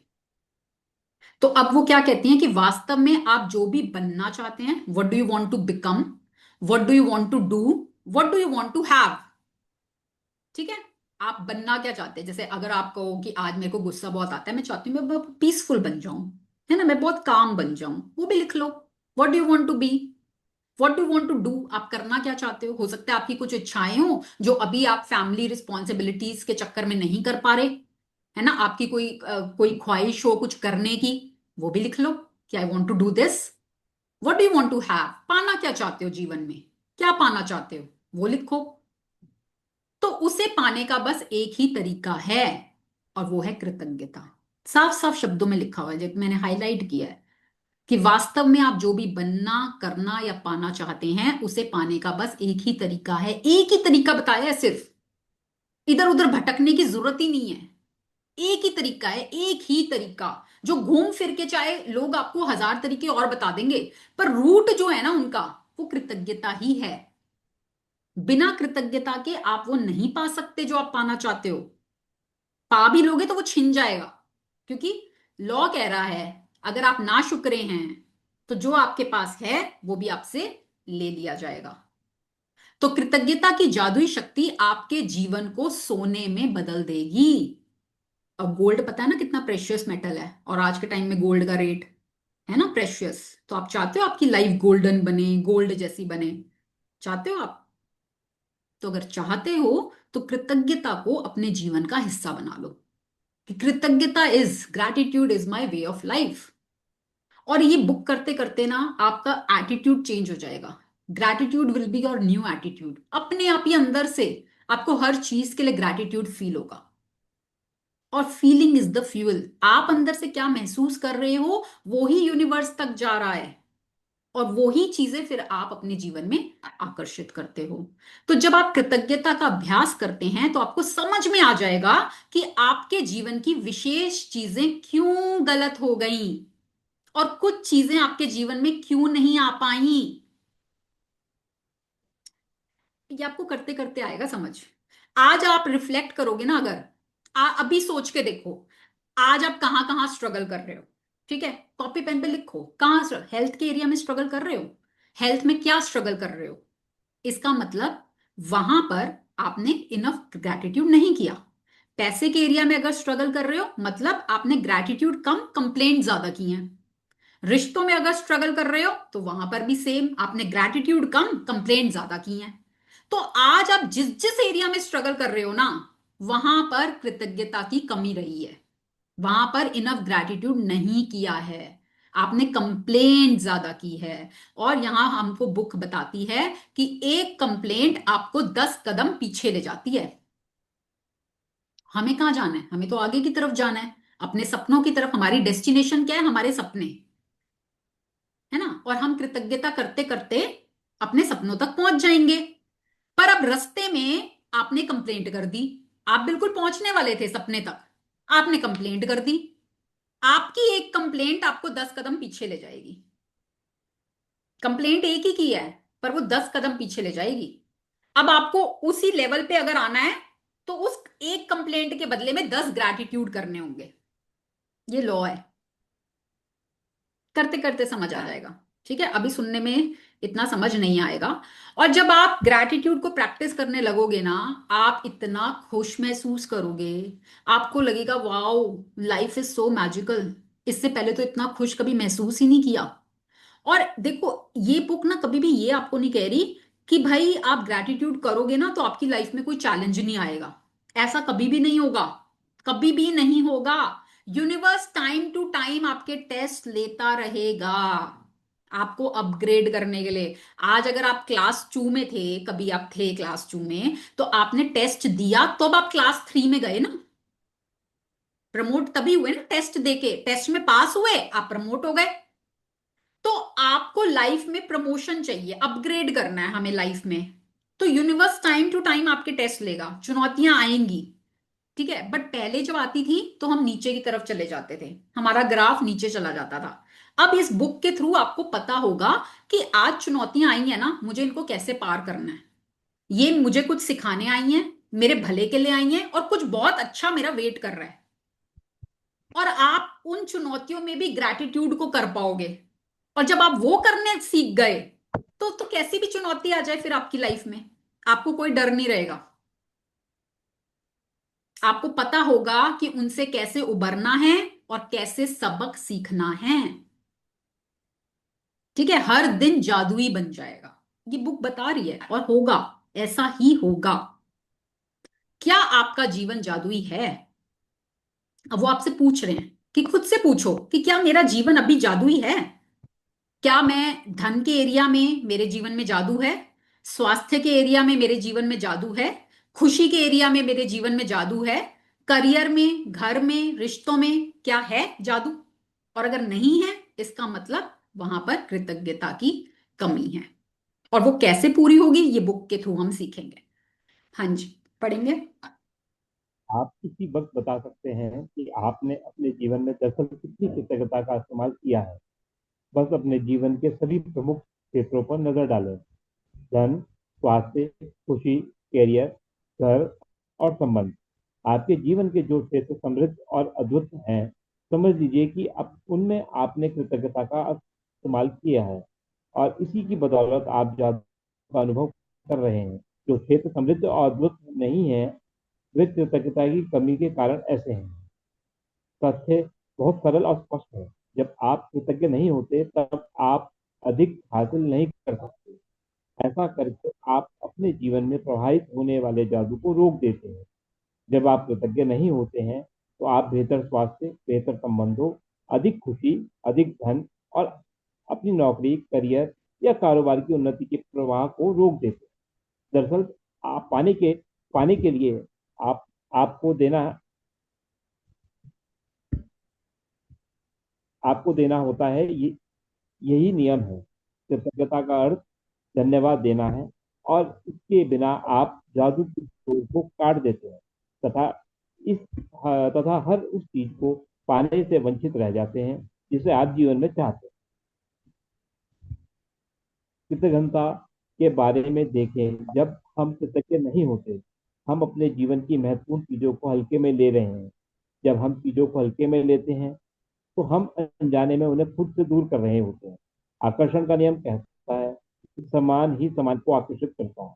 Speaker 1: तो अब वो क्या कहती हैं कि वास्तव में आप जो भी बनना चाहते हैं, what do you want to become, what do you want to do, what do you want to have. ठीक है। आप बनना क्या चाहते हैं, जैसे अगर आप कहो कि आज मेरे को गुस्सा बहुत आता है, मैं चाहती हूँ मैं पीसफुल बन जाऊं, है ना, मैं बहुत काम बन जाऊं, वो भी लिख लो। What do you want to be, what do want to do, आप करना क्या चाहते हो सकता है आपकी कुछ इच्छाएं हो जो अभी आप फैमिली रिस्पॉन्सिबिलिटीज के चक्कर में नहीं कर पा रहे, है ना, आपकी कोई ख्वाहिश हो कुछ करने की, वो भी लिख लो कि I want to do this. What do you want to have, पाना क्या चाहते हो जीवन में, क्या पाना चाहते हो, वो लिखो। तो उसे पाने का बस एक ही तरीका है, और वो है कृतज्ञता। साफ साफ शब्दों में लिखा हुआ है, जब मैंने हाईलाइट किया है कि वास्तव में आप जो भी बनना, करना या पाना चाहते हैं, उसे पाने का बस एक ही तरीका है, एक ही तरीका बताया है सिर्फ। इधर उधर भटकने की जरूरत ही नहीं है। एक ही तरीका है, एक ही तरीका, जो घूम फिर के चाहे लोग आपको 1000 तरीके और बता देंगे, पर रूट जो है ना उनका, वो कृतज्ञता ही है। बिना कृतज्ञता के आप वो नहीं पा सकते जो आप पाना चाहते हो। पा भी लोगे तो वो छिन जाएगा, क्योंकि लॉ कह रहा है अगर आप ना शुक्रे हैं तो जो आपके पास है वो भी आपसे ले लिया जाएगा। तो कृतज्ञता की जादुई शक्ति आपके जीवन को सोने में बदल देगी। अब गोल्ड पता है ना कितना प्रेशियस मेटल है, और आज के टाइम में गोल्ड का रेट है ना प्रेशियस। तो आप चाहते हो आपकी लाइफ गोल्डन बने, गोल्ड जैसी बने? चाहते हो आप? तो अगर चाहते हो तो कृतज्ञता को अपने जीवन का हिस्सा बना लो, कि कृतज्ञता is gratitude is my way of life. और ये बुक करते करते ना आपका एटीट्यूड चेंज हो जाएगा। Gratitude will be your new attitude. अपने आप ही अंदर से आपको हर चीज के लिए ग्रैटिट्यूड फील होगा। और फीलिंग इज द फ्यूल। आप अंदर से क्या महसूस कर रहे हो वो ही यूनिवर्स तक जा रहा है, और वो ही चीजें फिर आप अपने जीवन में आकर्षित करते हो। तो जब आप कृतज्ञता का अभ्यास करते हैं तो आपको समझ में आ जाएगा कि आपके जीवन की विशेष चीजें क्यों गलत हो गई, और कुछ चीजें आपके जीवन में क्यों नहीं आ पाई। ये आपको करते करते आएगा समझ। आज आप रिफ्लेक्ट करोगे ना, अगर अभी सोच के देखो आज आप कहां कहां स्ट्रगल कर रहे हो। ठीक है, कॉपी पेन पे लिखो कहां हेल्थ के एरिया में स्ट्रगल कर रहे हो, हेल्थ में क्या स्ट्रगल कर रहे हो। इसका मतलब वहां पर आपने इनफ ग्रैटिट्यूड नहीं किया। पैसे के एरिया में अगर स्ट्रगल कर रहे हो मतलब आपने ग्रैटिट्यूड कम, कंप्लेंट ज्यादा की हैं। रिश्तों में अगर स्ट्रगल कर रहे हो तो वहां पर भी सेम, आपने ग्रैटिट्यूड कम, कंप्लेंट ज्यादा की हैं। तो आज आप जिस जिस एरिया में स्ट्रगल कर रहे हो ना, वहां पर कृतज्ञता की कमी रही है, वहां पर इनफ ग्रैटिट्यूड नहीं किया है, आपने कंप्लेंट ज्यादा की है। और यहां हमको बुक बताती है कि एक कंप्लेंट आपको 10 कदम पीछे ले जाती है। हमें कहां जाना है? हमें तो आगे की तरफ जाना है, अपने सपनों की तरफ। हमारी डेस्टिनेशन क्या है? हमारे सपने, है ना। और हम कृतज्ञता करते करते अपने सपनों तक पहुंच जाएंगे। पर अब रास्ते में आपने कंप्लेंट कर दी। आप बिल्कुल पहुंचने वाले थे सपने तक, आपने कंप्लेंट कर दी। आपकी एक कंप्लेंट आपको 10 कदम पीछे ले जाएगी। कंप्लेंट एक ही की है पर वो 10 कदम पीछे ले जाएगी। अब आपको उसी लेवल पे अगर आना है तो उस एक कंप्लेंट के बदले में 10 ग्रैटिट्यूड करने होंगे। ये लॉ है, करते करते समझ आ जाएगा। ठीक है, अभी सुनने में इतना समझ नहीं आएगा। और जब आप ग्रैटिट्यूड को प्रैक्टिस करने लगोगे ना, आप इतना खुश महसूस करोगे, आपको लगेगा wow life is so magical. इससे पहले तो इतना खुश कभी महसूस ही नहीं किया। और देखो ये बुक ना कभी भी ये आपको नहीं कह रही कि भाई आप ग्रैटिट्यूड करोगे ना तो आपकी लाइफ में कोई चैलेंज नहीं आएगा। ऐसा कभी भी नहीं होगा, कभी भी नहीं होगा। यूनिवर्स टाइम टू टाइम आपके टेस्ट लेता रहेगा आपको अपग्रेड करने के लिए। आज अगर आप क्लास 2 में थे, कभी आप थे क्लास 2 में, तो आपने टेस्ट दिया तो अब आप क्लास 3 में गए ना। प्रमोट तभी हुए ना टेस्ट देके, टेस्ट में पास हुए आप प्रमोट हो गए। तो आपको लाइफ में प्रमोशन चाहिए, अपग्रेड करना है हमें लाइफ में। तो यूनिवर्स टाइम टू टाइम आपके टेस्ट लेगा, चुनौतियां आएंगी। ठीक है, बट पहले जब आती थी तो हम नीचे की तरफ चले जाते थे, हमारा ग्राफ नीचे चला जाता था। अब इस बुक के थ्रू आपको पता होगा कि आज चुनौतियां आई हैं ना, मुझे इनको कैसे पार करना है। ये मुझे कुछ सिखाने आई हैं, मेरे भले के लिए आई हैं, और कुछ बहुत अच्छा मेरा वेट कर रहा है। और आप उन चुनौतियों में भी ग्रैटिट्यूड को कर पाओगे। और जब आप वो करने सीख गए तो कैसी भी चुनौती आ जाए फिर आपकी लाइफ में आपको कोई डर नहीं रहेगा। आपको पता होगा कि उनसे कैसे उबरना है और कैसे सबक सीखना है। ठीक है, हर दिन जादुई बन जाएगा, ये बुक बता रही है, और होगा, ऐसा ही होगा। क्या आपका जीवन जादुई है? अब वो आपसे पूछ रहे हैं कि खुद से पूछो कि क्या मेरा जीवन अभी जादुई है? क्या मैं धन के एरिया में मेरे जीवन में जादू है, स्वास्थ्य के एरिया में मेरे जीवन में जादू है, खुशी के एरिया में मेरे जीवन में जादू है, करियर में, घर में, रिश्तों में क्या है जादू? और अगर नहीं है इसका मतलब वहां पर कृतज्ञता की कमी है। और वो कैसे पूरी होगी ये बुक के थ्रू हम सीखेंगे। हाँ जी, पढ़ेंगे।
Speaker 3: आप इसी वक्त बता सकते हैं कि आपने अपने जीवन में दरअसल कितनी कृतज्ञता का इस्तेमाल किया है। बस अपने जीवन के सभी प्रमुख क्षेत्रों पर नजर डालें। धन, स्वास्थ्य, खुशी, कैरियर, घर और संबंध। आपके जीवन के जो क्षेत्र समृद्ध और अद्भुत हैं, समझ लीजिए कि अब उनमें आपने कृतज्ञता का इस्तेमाल किया है, और इसी की बदौलत आप जादू का अनुभव कर रहे हैं। जो क्षेत्र समृद्ध और अद्भुत नहीं है, वे कृतज्ञता की कमी के कारण ऐसे हैं। तथ्य बहुत सरल और स्पष्ट है। जब आप कृतज्ञ नहीं होते, तब आप अधिक हासिल नहीं कर सकते। ऐसा करके आप अपने जीवन में प्रभावित होने वाले जादू को रोक देते हैं। जब आप कृतज्ञ नहीं होते हैं, तो आप बेहतर स्वास्थ्य, बेहतर संबंधों, अधिक खुशी, अधिक धन और अपनी नौकरी, करियर या कारोबार की उन्नति के प्रवाह को रोक देते हैं। दरअसल आप पाने के लिए आप आपको देना होता है। यही नियम है। कृतज्ञता का अर्थ धन्यवाद देना है, और इसके बिना आप जादू की डोर को काट देते हैं, तथा इस तथा हर उस चीज को पाने से वंचित रह जाते हैं जिसे आप जीवन में चाहते हैं। कृतज्ञता के बारे में देखें। जब हम कृतज्ञ नहीं होते, हम अपने जीवन की महत्वपूर्ण चीजों को हल्के में ले रहे हैं। जब हम चीजों को हल्के में लेते हैं, तो हम अनजाने में उन्हें खुद से दूर कर रहे होते हैं। आकर्षण का नियम कहता है कि समान ही समान को आकर्षित करता है।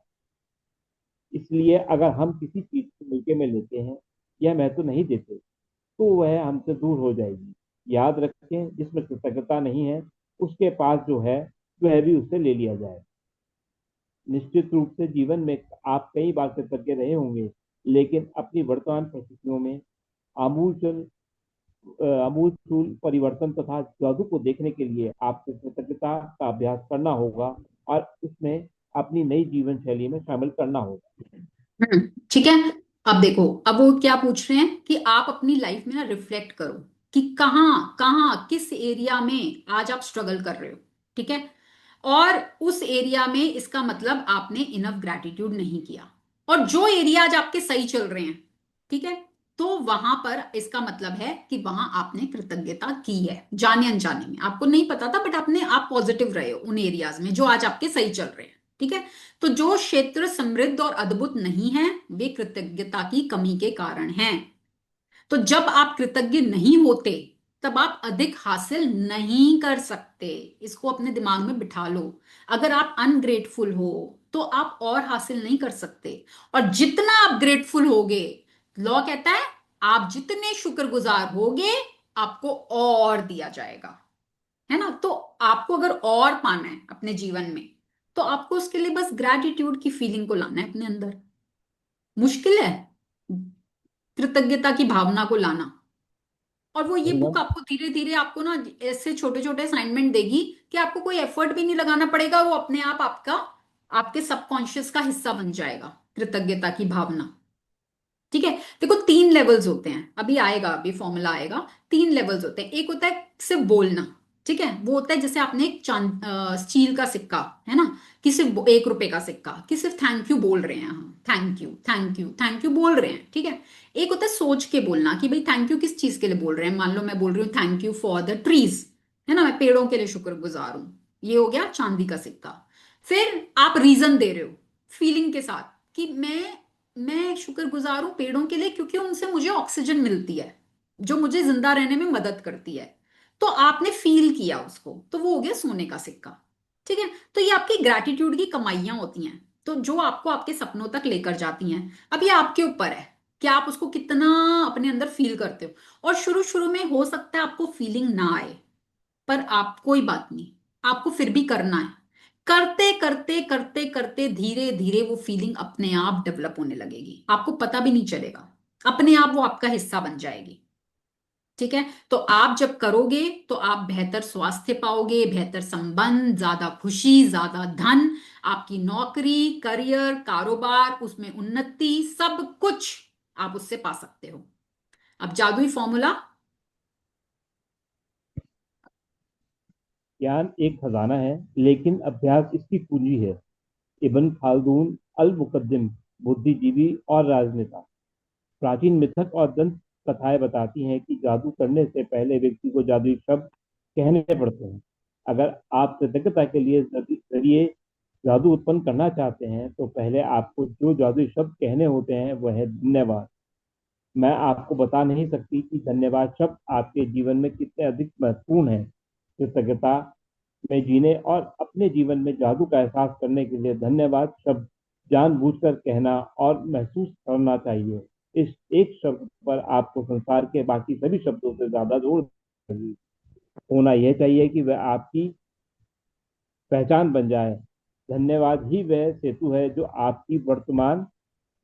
Speaker 3: इसलिए अगर हम किसी चीज को हल्के में लेते हैं या महत्व नहीं देते, तो वह हमसे दूर हो जाएगी। याद रखें, जिसमें कृतज्ञता नहीं है, उसके पास जो है वह भी उससे ले लिया जाए। निश्चित रूप से जीवन में आप कई बार कृतज्ञ रहे होंगे, लेकिन अपनी वर्तमान परिस्थितियों में आमूलचूल आमूलचूल परिवर्तन तथा जादू को देखने के लिए आपको कृतज्ञता का अभ्यास करना होगा, और उसमें अपनी नई जीवन शैली में शामिल करना होगा।
Speaker 1: ठीक है। अब देखो, अब वो क्या पूछ रहे हैं कि आप अपनी लाइफ में ना रिफ्लेक्ट करो कि कहाँ कहाँ किस एरिया में आज आप स्ट्रगल कर रहे हो। ठीक है। और उस एरिया में इसका मतलब आपने इनफ ग्रैटिट्यूड नहीं किया। और जो एरिया आज आपके सही चल रहे हैं, ठीक है, तो वहां पर इसका मतलब है कि वहां आपने कृतज्ञता की है, जाने अनजाने में आपको नहीं पता था, बट आप पॉजिटिव रहे हो उन एरियाज में जो आज आपके सही चल रहे हैं। ठीक है। तो जो क्षेत्र समृद्ध और अद्भुत नहीं है, वे कृतज्ञता की कमी के कारण हैं। तो जब आप कृतज्ञ नहीं होते, तब आप अधिक हासिल नहीं कर सकते। इसको अपने दिमाग में बिठा लो। अगर आप अनग्रेटफुल हो, तो आप और हासिल नहीं कर सकते। और जितना आप ग्रेटफुल होगे, लॉ कहता है, आप जितने शुक्रगुजार होगे, आपको और दिया जाएगा। है ना। तो आपको अगर और पाना है अपने जीवन में, तो आपको उसके लिए बस ग्रैटिट्यूड की फीलिंग को लाना है अपने अंदर। मुश्किल है कृतज्ञता की भावना को लाना। और वो ये
Speaker 3: नहीं
Speaker 1: बुक
Speaker 3: मैम।
Speaker 1: आपको धीरे धीरे आपको ना ऐसे छोटे छोटे असाइनमेंट देगी कि आपको कोई एफर्ट भी नहीं लगाना पड़ेगा, वो अपने आप आपका आपके सबकॉन्शियस का हिस्सा बन जाएगा, कृतज्ञता की भावना। ठीक है। देखो, 3 लेवल्स होते हैं, अभी आएगा, अभी फॉर्मूला आएगा। 3 लेवल्स होते हैं। एक होता है सिर्फ बोलना। ठीक है। वो होता है जैसे आपने एक स्टील का सिक्का, है ना, कि सिर्फ 1 रुपए का सिक्का, कि सिर्फ थैंक यू बोल रहे हैं हम, thank you thank you thank you बोल रहे हैं। ठीक है। एक होता है सोच के बोलना कि भाई थैंक यू किस चीज के लिए बोल रहे हैं। मान लो मैं बोल रही हूँ thank you for the trees, है ना, मैं पेड़ों के लिए शुक्रगुजार हूं। ये हो गया चांदी का सिक्का। फिर आप रीजन दे रहे हो फीलिंग के साथ कि मैं शुक्रगुजार हूं पेड़ों के लिए, क्योंकि उनसे मुझे ऑक्सीजन मिलती है जो मुझे जिंदा रहने में मदद करती है। तो आपने फील किया उसको, तो वो हो गया सोने का सिक्का। ठीक है। तो ये आपकी ग्रैटिट्यूड की कमाइयां होती हैं, तो जो आपको आपके सपनों तक लेकर जाती हैं। अब ये आपके ऊपर है कि आप उसको कितना अपने अंदर फील करते हो। और शुरू शुरू में हो सकता है आपको फीलिंग ना आए, पर आप कोई बात नहीं, आपको फिर भी करना है। करते करते करते करते धीरे धीरे वो फीलिंग अपने आप डेवलप होने लगेगी, आपको पता भी नहीं चलेगा, अपने आप वो आपका हिस्सा बन जाएगी। ठीक है। तो आप जब करोगे, तो आप बेहतर स्वास्थ्य पाओगे, बेहतर संबंध, ज्यादा खुशी, ज्यादा धन, आपकी नौकरी, करियर, कारोबार, उसमें उन्नति, सब कुछ आप उससे पा सकते हो। अब जादुई फॉर्मूला।
Speaker 3: ज्ञान एक खजाना है, लेकिन अभ्यास इसकी पूंजी है। इब्न खालदून अल मुकद्दिम, बुद्धिजीवी और राजनेता। प्राचीन मिथक और दंत कथाएं बताती हैं कि जादू करने से पहले व्यक्ति को जादुई शब्द कहने पड़ते हैं। अगर आप कृतज्ञता के लिए जरिए जादू उत्पन्न करना चाहते हैं, तो पहले आपको जो जादुई शब्द कहने होते हैं वह है धन्यवाद। मैं आपको बता नहीं सकती कि धन्यवाद शब्द आपके जीवन में कितने अधिक महत्वपूर्ण है। कृतज्ञता में जीने और अपने जीवन में जादू का एहसास करने के लिए धन्यवाद शब्द जानबूझकर कहना और महसूस करना चाहिए। इस एक शब्द पर आपको संसार के बाकी सभी शब्दों से ज्यादा जोर होना यह चाहिए कि वह आपकी पहचान बन जाए। धन्यवाद ही वह सेतु है जो आपकी वर्तमान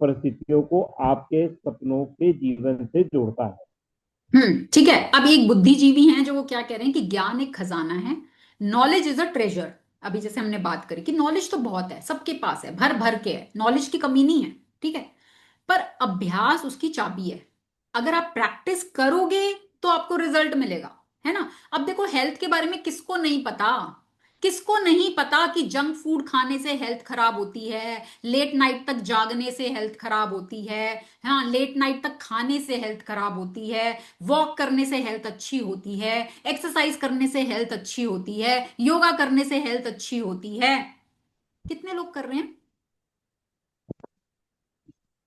Speaker 3: परिस्थितियों को आपके सपनों के जीवन से जोड़ता है।
Speaker 1: ठीक है। अब एक बुद्धिजीवी हैं जो वो क्या कह रहे हैं कि ज्ञान एक खजाना है, नॉलेज इज अ ट्रेजर। अभी जैसे हमने बात करी कि नॉलेज तो बहुत है, सबके पास है, भर भर के है, नॉलेज की कमी नहीं है, ठीक है, पर अभ्यास उसकी चाबी है। अगर आप प्रैक्टिस करोगे तो आपको रिजल्ट मिलेगा, है ना। अब देखो, हेल्थ के बारे में किसको नहीं पता, किसको नहीं पता कि जंक फूड खाने से हेल्थ खराब होती है, लेट नाइट तक जागने से हेल्थ खराब होती है, हाँ, लेट नाइट तक खाने से हेल्थ खराब होती है, वॉक करने से हेल्थ अच्छी होती है, एक्सरसाइज करने से हेल्थ अच्छी होती है, योगा करने से हेल्थ अच्छी होती है। कितने लोग कर रहे हैं?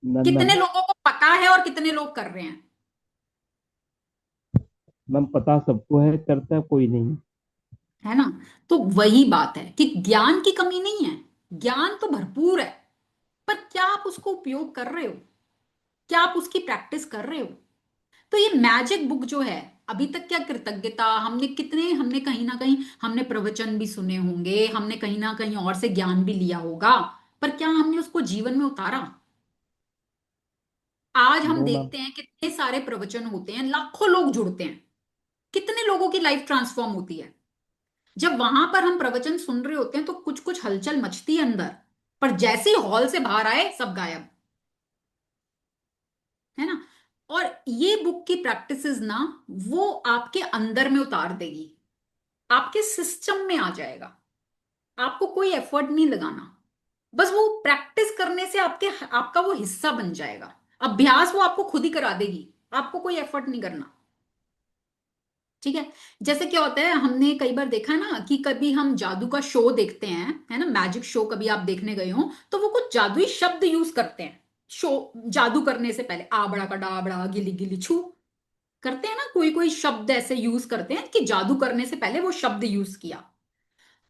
Speaker 1: कितने
Speaker 3: मैम
Speaker 1: लोगों को पता है और कितने लोग कर रहे हैं?
Speaker 3: मैम पता सबको है, करता कोई नहीं।
Speaker 1: है ना। तो वही बात है कि ज्ञान की कमी नहीं है, ज्ञान तो भरपूर है, पर क्या आप उसको उपयोग कर रहे हो? क्या आप उसकी प्रैक्टिस कर रहे हो? तो ये मैजिक बुक जो है, अभी तक क्या कृतज्ञता, हमने कहीं ना कहीं हमने प्रवचन भी सुने होंगे, हमने कहीं ना कहीं और से ज्ञान भी लिया होगा, पर क्या हमने उसको जीवन में उतारा? आज हम
Speaker 3: नो मैम।
Speaker 1: देखते हैं कितने सारे प्रवचन होते हैं, लाखों लोग जुड़ते हैं, कितने लोगों की लाइफ ट्रांसफॉर्म होती है। जब वहां पर हम प्रवचन सुन रहे होते हैं तो कुछ कुछ हलचल मचती है अंदर, पर जैसे ही हॉल से बाहर आए सब गायब, है ना। और ये बुक की प्रैक्टिसेस ना, वो आपके अंदर में उतार देगी, आपके सिस्टम में आ जाएगा, आपको कोई एफर्ट नहीं लगाना, बस वो प्रैक्टिस करने से आपका वो हिस्सा बन जाएगा। अभ्यास वो आपको खुद ही करा देगी, आपको कोई एफर्ट नहीं करना, ठीक है। जैसे क्या होता है, हमने कई बार देखा है ना कि कभी हम जादू का शो देखते हैं, है ना, मैजिक शो कभी आप देखने गए हो तो वो कुछ जादुई शब्द यूज करते हैं शो, जादू करने से पहले आबड़ा कडाबड़ा गिली गिली छू करते हैं ना, कोई कोई शब्द ऐसे यूज करते हैं कि जादू करने से पहले वो शब्द यूज किया।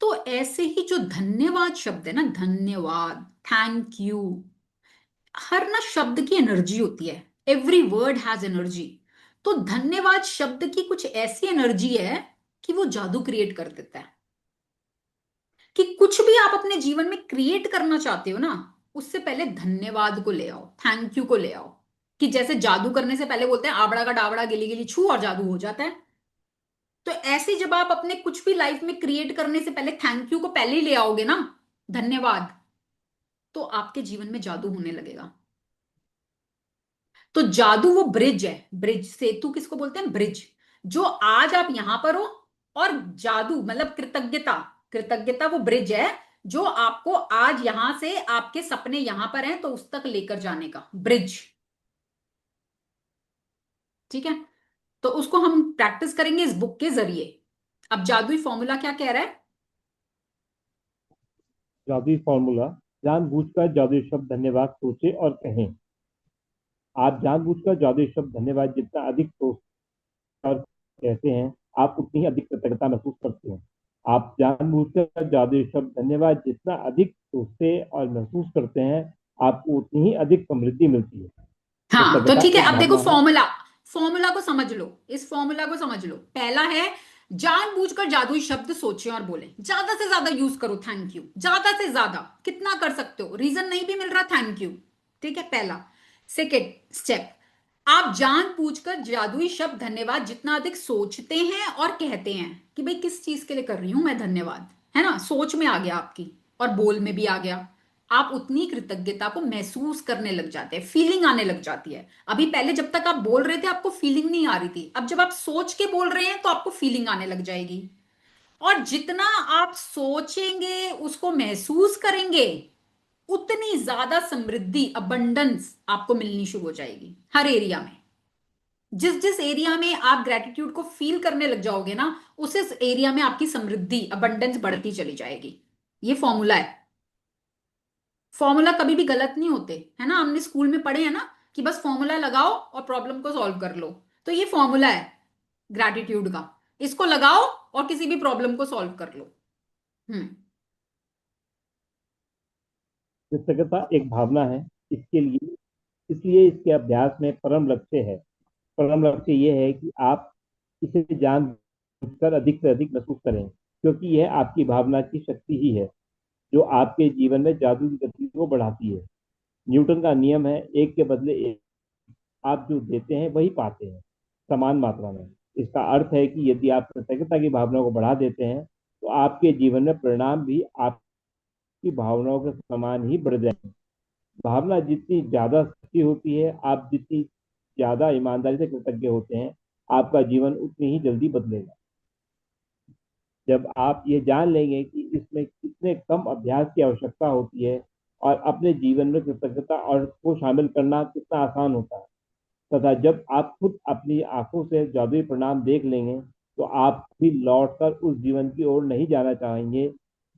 Speaker 1: तो ऐसे ही जो धन्यवाद शब्द है ना, धन्यवाद, थैंक यू, हर ना शब्द की एनर्जी होती है, एवरी वर्ड हैज एनर्जी। तो धन्यवाद शब्द की कुछ ऐसी एनर्जी है कि वो जादू क्रिएट कर देता है। कि कुछ भी आप अपने जीवन में क्रिएट करना चाहते हो ना, उससे पहले धन्यवाद को ले आओ, थैंक यू को ले आओ। कि जैसे जादू करने से पहले बोलते हैं आबड़ा का डाबड़ा गिली गिली छू और जादू हो जाता है, तो ऐसे जब आप अपने कुछ भी लाइफ में क्रिएट करने से पहले थैंक यू को पहले ही ले आओगे ना, धन्यवाद, तो आपके जीवन में जादू होने लगेगा। तो जादू वो ब्रिज है, ब्रिज, सेतु किसको बोलते हैं? ब्रिज। जो आज आप यहां पर हो, और जादू मतलब कृतज्ञता, कृतज्ञता वो ब्रिज है जो आपको आज यहां से आपके सपने यहां पर हैं तो उस तक लेकर जाने का ब्रिज, ठीक है। तो उसको हम प्रैक्टिस करेंगे इस बुक के जरिए। अब जादुई फॉर्मूला क्या कह रहा है?
Speaker 3: जादुई फॉर्मूला। जानबूझकर जादुई शब्द धन्यवाद सोचे और कहें। आप जानबूझकर जादुई शब्द धन्यवाद जितना अधिक सोचते और कहते हैं, आप उतनी ही अधिक कृतज्ञता महसूस करते हैं। आप जानबूझकर जादुई शब्द धन्यवाद जितना अधिक सोचते और महसूस करते हैं, आपको उतनी ही अधिक समृद्धि मिलती है।
Speaker 1: हाँ, तो
Speaker 3: कृतज्ञता
Speaker 1: ठीक है।
Speaker 3: एक
Speaker 1: अब देखो
Speaker 3: भावना है।
Speaker 1: फॉर्मूला, फॉर्मूला को समझ लो, इस फॉर्मूला को समझ लो। पहला है, जानबूझकर जादुई शब्द सोचें और बोलें, ज्यादा से ज्यादा यूज करो थैंक यू, ज्यादा से ज्यादा, कितना कर सकते हो, रीजन नहीं भी मिल रहा थैंक यू, ठीक है, पहला। सेकेंड स्टेप, आप जानबूझकर जादुई शब्द धन्यवाद जितना अधिक सोचते हैं और कहते हैं कि भाई किस चीज के लिए कर रही हूं मैं धन्यवाद, है ना, सोच में आ गया आपकी और बोल में भी आ गया, आप उतनी कृतज्ञता को महसूस करने लग जाते हैं, फीलिंग आने लग जाती है। अभी पहले जब तक आप बोल रहे थे आपको फीलिंग नहीं आ रही थी, अब जब आप सोच के बोल रहे हैं तो आपको फीलिंग आने लग जाएगी। और जितना आप सोचेंगे उसको महसूस करेंगे, उतनी ज्यादा समृद्धि, अबंडेंस आपको मिलनी शुरू हो जाएगी हर एरिया में। जिस जिस एरिया में आप ग्रेटिट्यूड को फील करने लग जाओगे ना, उस एरिया में आपकी समृद्धि, अबंडेंस बढ़ती चली जाएगी। ये फॉर्मूला है। फॉर्मूला कभी भी गलत नहीं होते, है ना, हमने स्कूल में पढ़े हैं ना, कि बस फॉर्मूला लगाओ और प्रॉब्लम को सॉल्व कर लो। तो ये फॉर्मूला है ग्रैटिट्यूड का, इसको लगाओ और किसी भी प्रॉब्लम को सॉल्व कर लो। हम्म।
Speaker 3: कृतज्ञता एक भावना है, इसके लिए इसलिए इसके अभ्यास में परम लक्ष्य है। परम लक्ष्य ये है कि आप इसे जान कर अधिक से अधिक महसूस करें, क्योंकि यह आपकी भावना की शक्ति ही है जो आपके जीवन में जादू की गति को बढ़ाती है। न्यूटन का नियम है, एक के बदले एक। आप जो देते हैं वही पाते हैं, समान मात्रा में। इसका अर्थ है कि यदि आप कृतज्ञता की भावना को बढ़ा देते हैं तो आपके जीवन में परिणाम भी आपकी भावनाओं के समान ही बढ़ जाएंगे। भावना जितनी ज्यादा सच्ची होती है, आप जितनी ज्यादा ईमानदारी से कृतज्ञ होते हैं, आपका जीवन उतनी ही जल्दी बदलेगा। जब आप ये जान लेंगे कि इसमें कितने कम अभ्यास की आवश्यकता होती है और अपने जीवन में कृतज्ञता और को शामिल करना कितना आसान होता है, तथा जब आप खुद अपनी आंखों से जादुई परिणाम देख लेंगे, तो आप भी लौटकर उस जीवन की ओर नहीं जाना चाहेंगे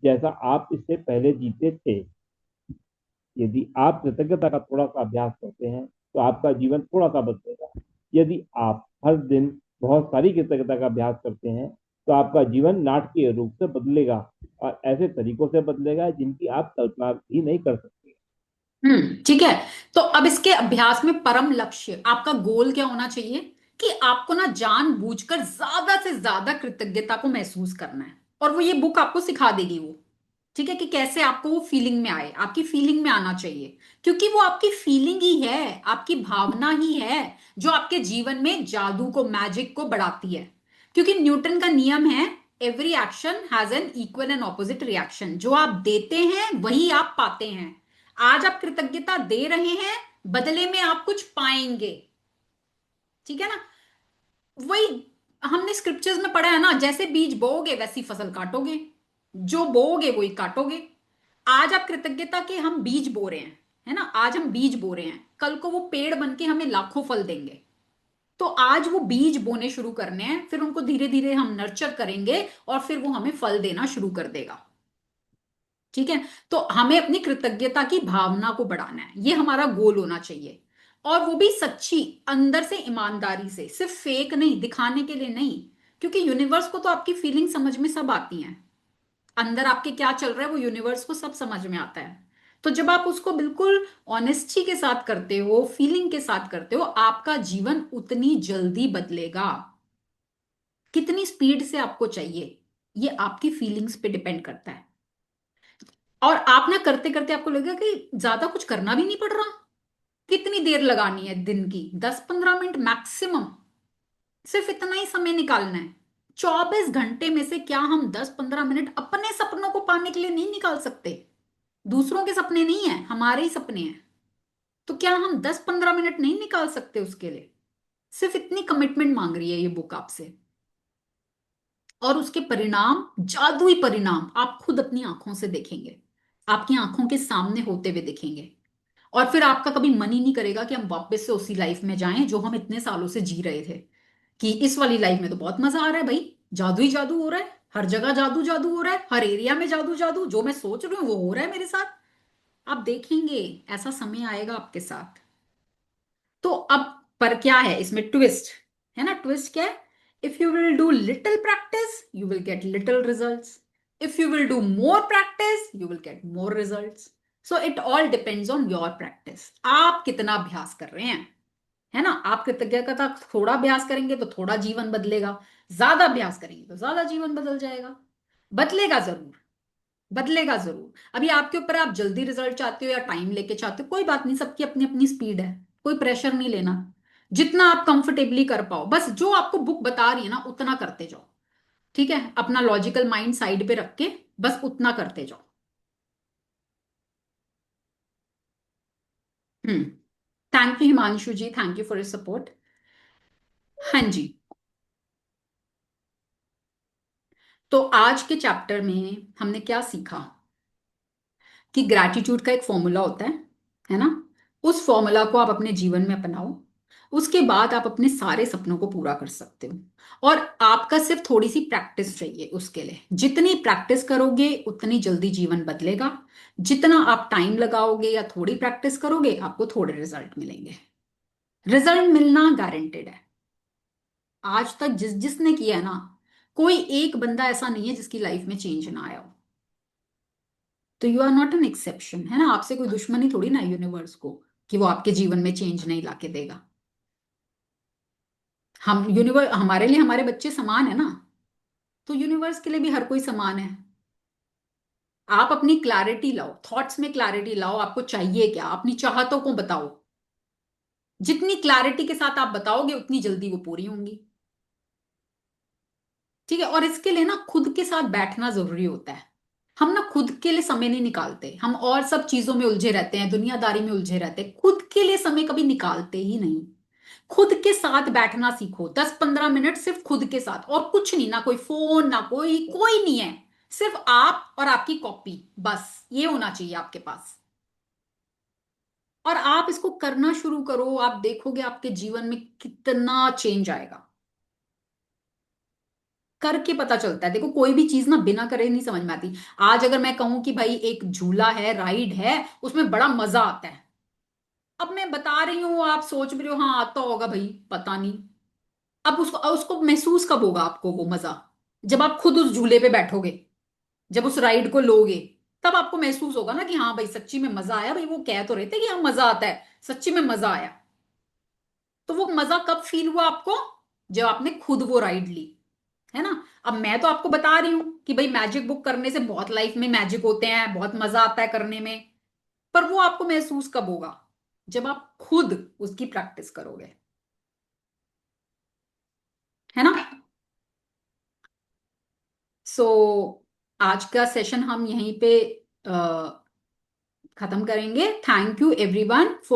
Speaker 3: जैसा आप इससे पहले जीते थे। यदि आप कृतज्ञता का थोड़ा सा अभ्यास करते हैं तो आपका जीवन थोड़ा सा बदलेगा। यदि आप हर दिन बहुत सारी कृतज्ञता का अभ्यास करते हैं तो आपका जीवन नाटकीय रूप से बदलेगा, और ऐसे तरीकों से बदलेगा जिनकी आप कल्पना भी नहीं कर सकते।
Speaker 1: ठीक है। तो अब इसके अभ्यास में परम लक्ष्य, आपका गोल क्या होना चाहिए कि आपको ना जानबूझकर ज्यादा से ज्यादा कृतज्ञता को महसूस करना है, और वो ये बुक आपको सिखा देगी वो। ठीक है, कि कैसे आपको वो फीलिंग में आए, आपकी फीलिंग में आना चाहिए, क्योंकि वो आपकी फीलिंग ही है, आपकी भावना ही है जो आपके जीवन में जादू को, मैजिक को बढ़ाती है। क्योंकि न्यूटन का नियम है, every action has an equal and opposite reaction. जो आप देते हैं वही आप पाते हैं। आज आप कृतज्ञता दे रहे हैं, बदले में आप कुछ पाएंगे। ठीक है ना? वही हमने स्क्रिप्चर्स में पढ़ा है ना, जैसे बीज बोओगे वैसी फसल काटोगे, जो बोओगे वही काटोगे। आज आप कृतज्ञता के हम बीज बो रहे हैं, है ना, आज हम बीज बो रहे हैं, कल को वो पेड़ बन के हमें लाखों फल देंगे। तो आज वो बीज बोने शुरू करने हैं, फिर उनको धीरे धीरे हम नर्चर करेंगे और फिर वो हमें फल देना शुरू कर देगा। ठीक है, तो हमें अपनी कृतज्ञता की भावना को बढ़ाना है, ये हमारा गोल होना चाहिए। और वो भी सच्ची, अंदर से ईमानदारी से, सिर्फ फेक नहीं, दिखाने के लिए नहीं। क्योंकि यूनिवर्स को तो आपकी फीलिंग समझ में सब आती हैं, अंदर आपके क्या चल रहा है वो यूनिवर्स को सब समझ में आता है। तो जब आप उसको बिल्कुल ऑनेस्टी के साथ करते हो, फीलिंग के साथ करते हो, आपका जीवन उतनी जल्दी बदलेगा। कितनी स्पीड से आपको चाहिए, ये आपकी फीलिंग्स पे डिपेंड करता है। और आप ना करते करते आपको लगेगा कि ज्यादा कुछ करना भी नहीं पड़ रहा। कितनी देर लगानी है दिन की? 10-15 मिनट मैक्सिमम, सिर्फ इतना ही समय निकालना है। 24 घंटे में से क्या हम 10-15 मिनट अपने सपनों को पाने के लिए नहीं निकाल सकते? दूसरों के सपने नहीं है, हमारे ही सपने हैं। तो क्या हम 10-15 मिनट नहीं निकाल सकते उसके लिए? सिर्फ इतनी कमिटमेंट मांग रही है ये बुक आपसे। और उसके परिणाम, जादुई परिणाम, आप खुद अपनी आंखों से देखेंगे, आपकी आंखों के सामने होते हुए देखेंगे। और फिर आपका कभी मन ही नहीं करेगा कि हम वापस से उसी लाइफ में जाएं जो हम इतने सालों से जी रहे थे, कि इस वाली लाइफ में तो बहुत मजा आ रहा है भाई, जादू ही जादू हो रहा है, हर जगह जादू जादू हो रहा है, हर एरिया में जादू जादू, जो मैं सोच रही हूँ वो हो रहा है मेरे साथ। आप देखेंगे ऐसा समय आएगा आपके साथ। तो अब पर क्या है इसमें ट्विस्ट, है ना? ट्विस्ट क्या है? If you will do little practice you will get little results, if you will do more practice you will get more results. So it all depends on your practice, आप कितना अभ्यास कर रहे हैं, है ना? आप कृतज्ञता थोड़ा अभ्यास करेंगे तो थोड़ा जीवन बदलेगा, ज्यादा अभ्यास करेंगे तो ज्यादा जीवन बदल जाएगा। बदलेगा जरूर, बदलेगा जरूर। अभी आपके ऊपर, आप जल्दी रिजल्ट चाहते हो या टाइम लेके चाहते हो, कोई बात नहीं, सबकी अपनी अपनी स्पीड है, कोई प्रेशर नहीं लेना। जितना आप कंफर्टेबली कर पाओ, बस जो आपको बुक बता रही है ना उतना करते जाओ। ठीक है, अपना लॉजिकल माइंड साइड पे रख के बस उतना करते जाओ। हम्म। Thank you Himanshu ji, thank you for your support. हाँ जी। तो आज के चैप्टर में हमने क्या सीखा कि ग्रैटिट्यूड का एक फॉर्मूला होता है ना? उस फॉर्मूला को आप अपने जीवन में अपनाओ, उसके बाद आप अपने सारे सपनों को पूरा कर सकते हो। और आपका सिर्फ थोड़ी सी प्रैक्टिस चाहिए उसके लिए। जितनी प्रैक्टिस करोगे उतनी जल्दी जीवन बदलेगा। जितना आप टाइम लगाओगे या थोड़ी प्रैक्टिस करोगे, आपको थोड़े रिजल्ट मिलेंगे। रिजल्ट मिलना गारंटेड है। आज तक जिसने किया है ना, कोई एक बंदा ऐसा नहीं है जिसकी लाइफ में चेंज ना आया हो। तो you are not an exception, है ना। आपसे कोई दुश्मनी थोड़ी ना यूनिवर्स को कि वो आपके जीवन में चेंज नहीं लाके देगा। हम यूनिवर्स, हमारे लिए हमारे बच्चे समान है ना, तो यूनिवर्स के लिए भी हर कोई समान है। आप अपनी क्लैरिटी लाओ, थॉट्स में क्लैरिटी लाओ, आपको चाहिए क्या, अपनी चाहतों को बताओ। जितनी क्लैरिटी के साथ आप बताओगे उतनी जल्दी वो पूरी होंगी। ठीक है। और इसके लिए ना खुद के साथ बैठना जरूरी होता है। हम ना खुद के लिए समय नहीं निकालते, हम और सब चीजों में उलझे रहते हैं, दुनियादारी में उलझे रहते हैं, खुद के लिए समय कभी निकालते ही नहीं। खुद के साथ बैठना सीखो, 10-15 मिनट सिर्फ खुद के साथ, और कुछ नहीं, ना कोई फोन, ना कोई कोई नहीं है, सिर्फ आप और आपकी कॉपी, बस ये होना चाहिए आपके पास। और आप इसको करना शुरू करो, आप देखोगे आपके जीवन में कितना चेंज आएगा। करके पता चलता है। देखो कोई भी चीज ना बिना करे नहीं समझ में आती। आज अगर मैं कहूं कि भाई एक झूला है, राइड है, उसमें बड़ा मजा आता है, अब मैं बता रही हूं, आप सोच भी रहे हो हाँ आता होगा भाई, पता नहीं। अब उसको उसको महसूस कब होगा आपको वो मजा? जब आप खुद उस झूले पे बैठोगे, जब उस राइड को लोगे, तब आपको महसूस होगा ना कि हाँ भाई सच्ची में मजा आया। भाई वो कह तो रहे थे कि हाँ मजा आता है, सच्ची में मजा आया। तो वो मजा कब फील हुआ आपको? जब आपने खुद वो राइड ली, है ना। अब मैं तो आपको बता रही हूं कि भाई मैजिक बुक करने से बहुत लाइफ में मैजिक होते हैं, बहुत मजा आता है करने में, पर वो आपको महसूस कब होगा? जब आप खुद उसकी प्रैक्टिस करोगे, है ना। सो आज का सेशन हम यहीं पे खत्म करेंगे। Thank you everyone for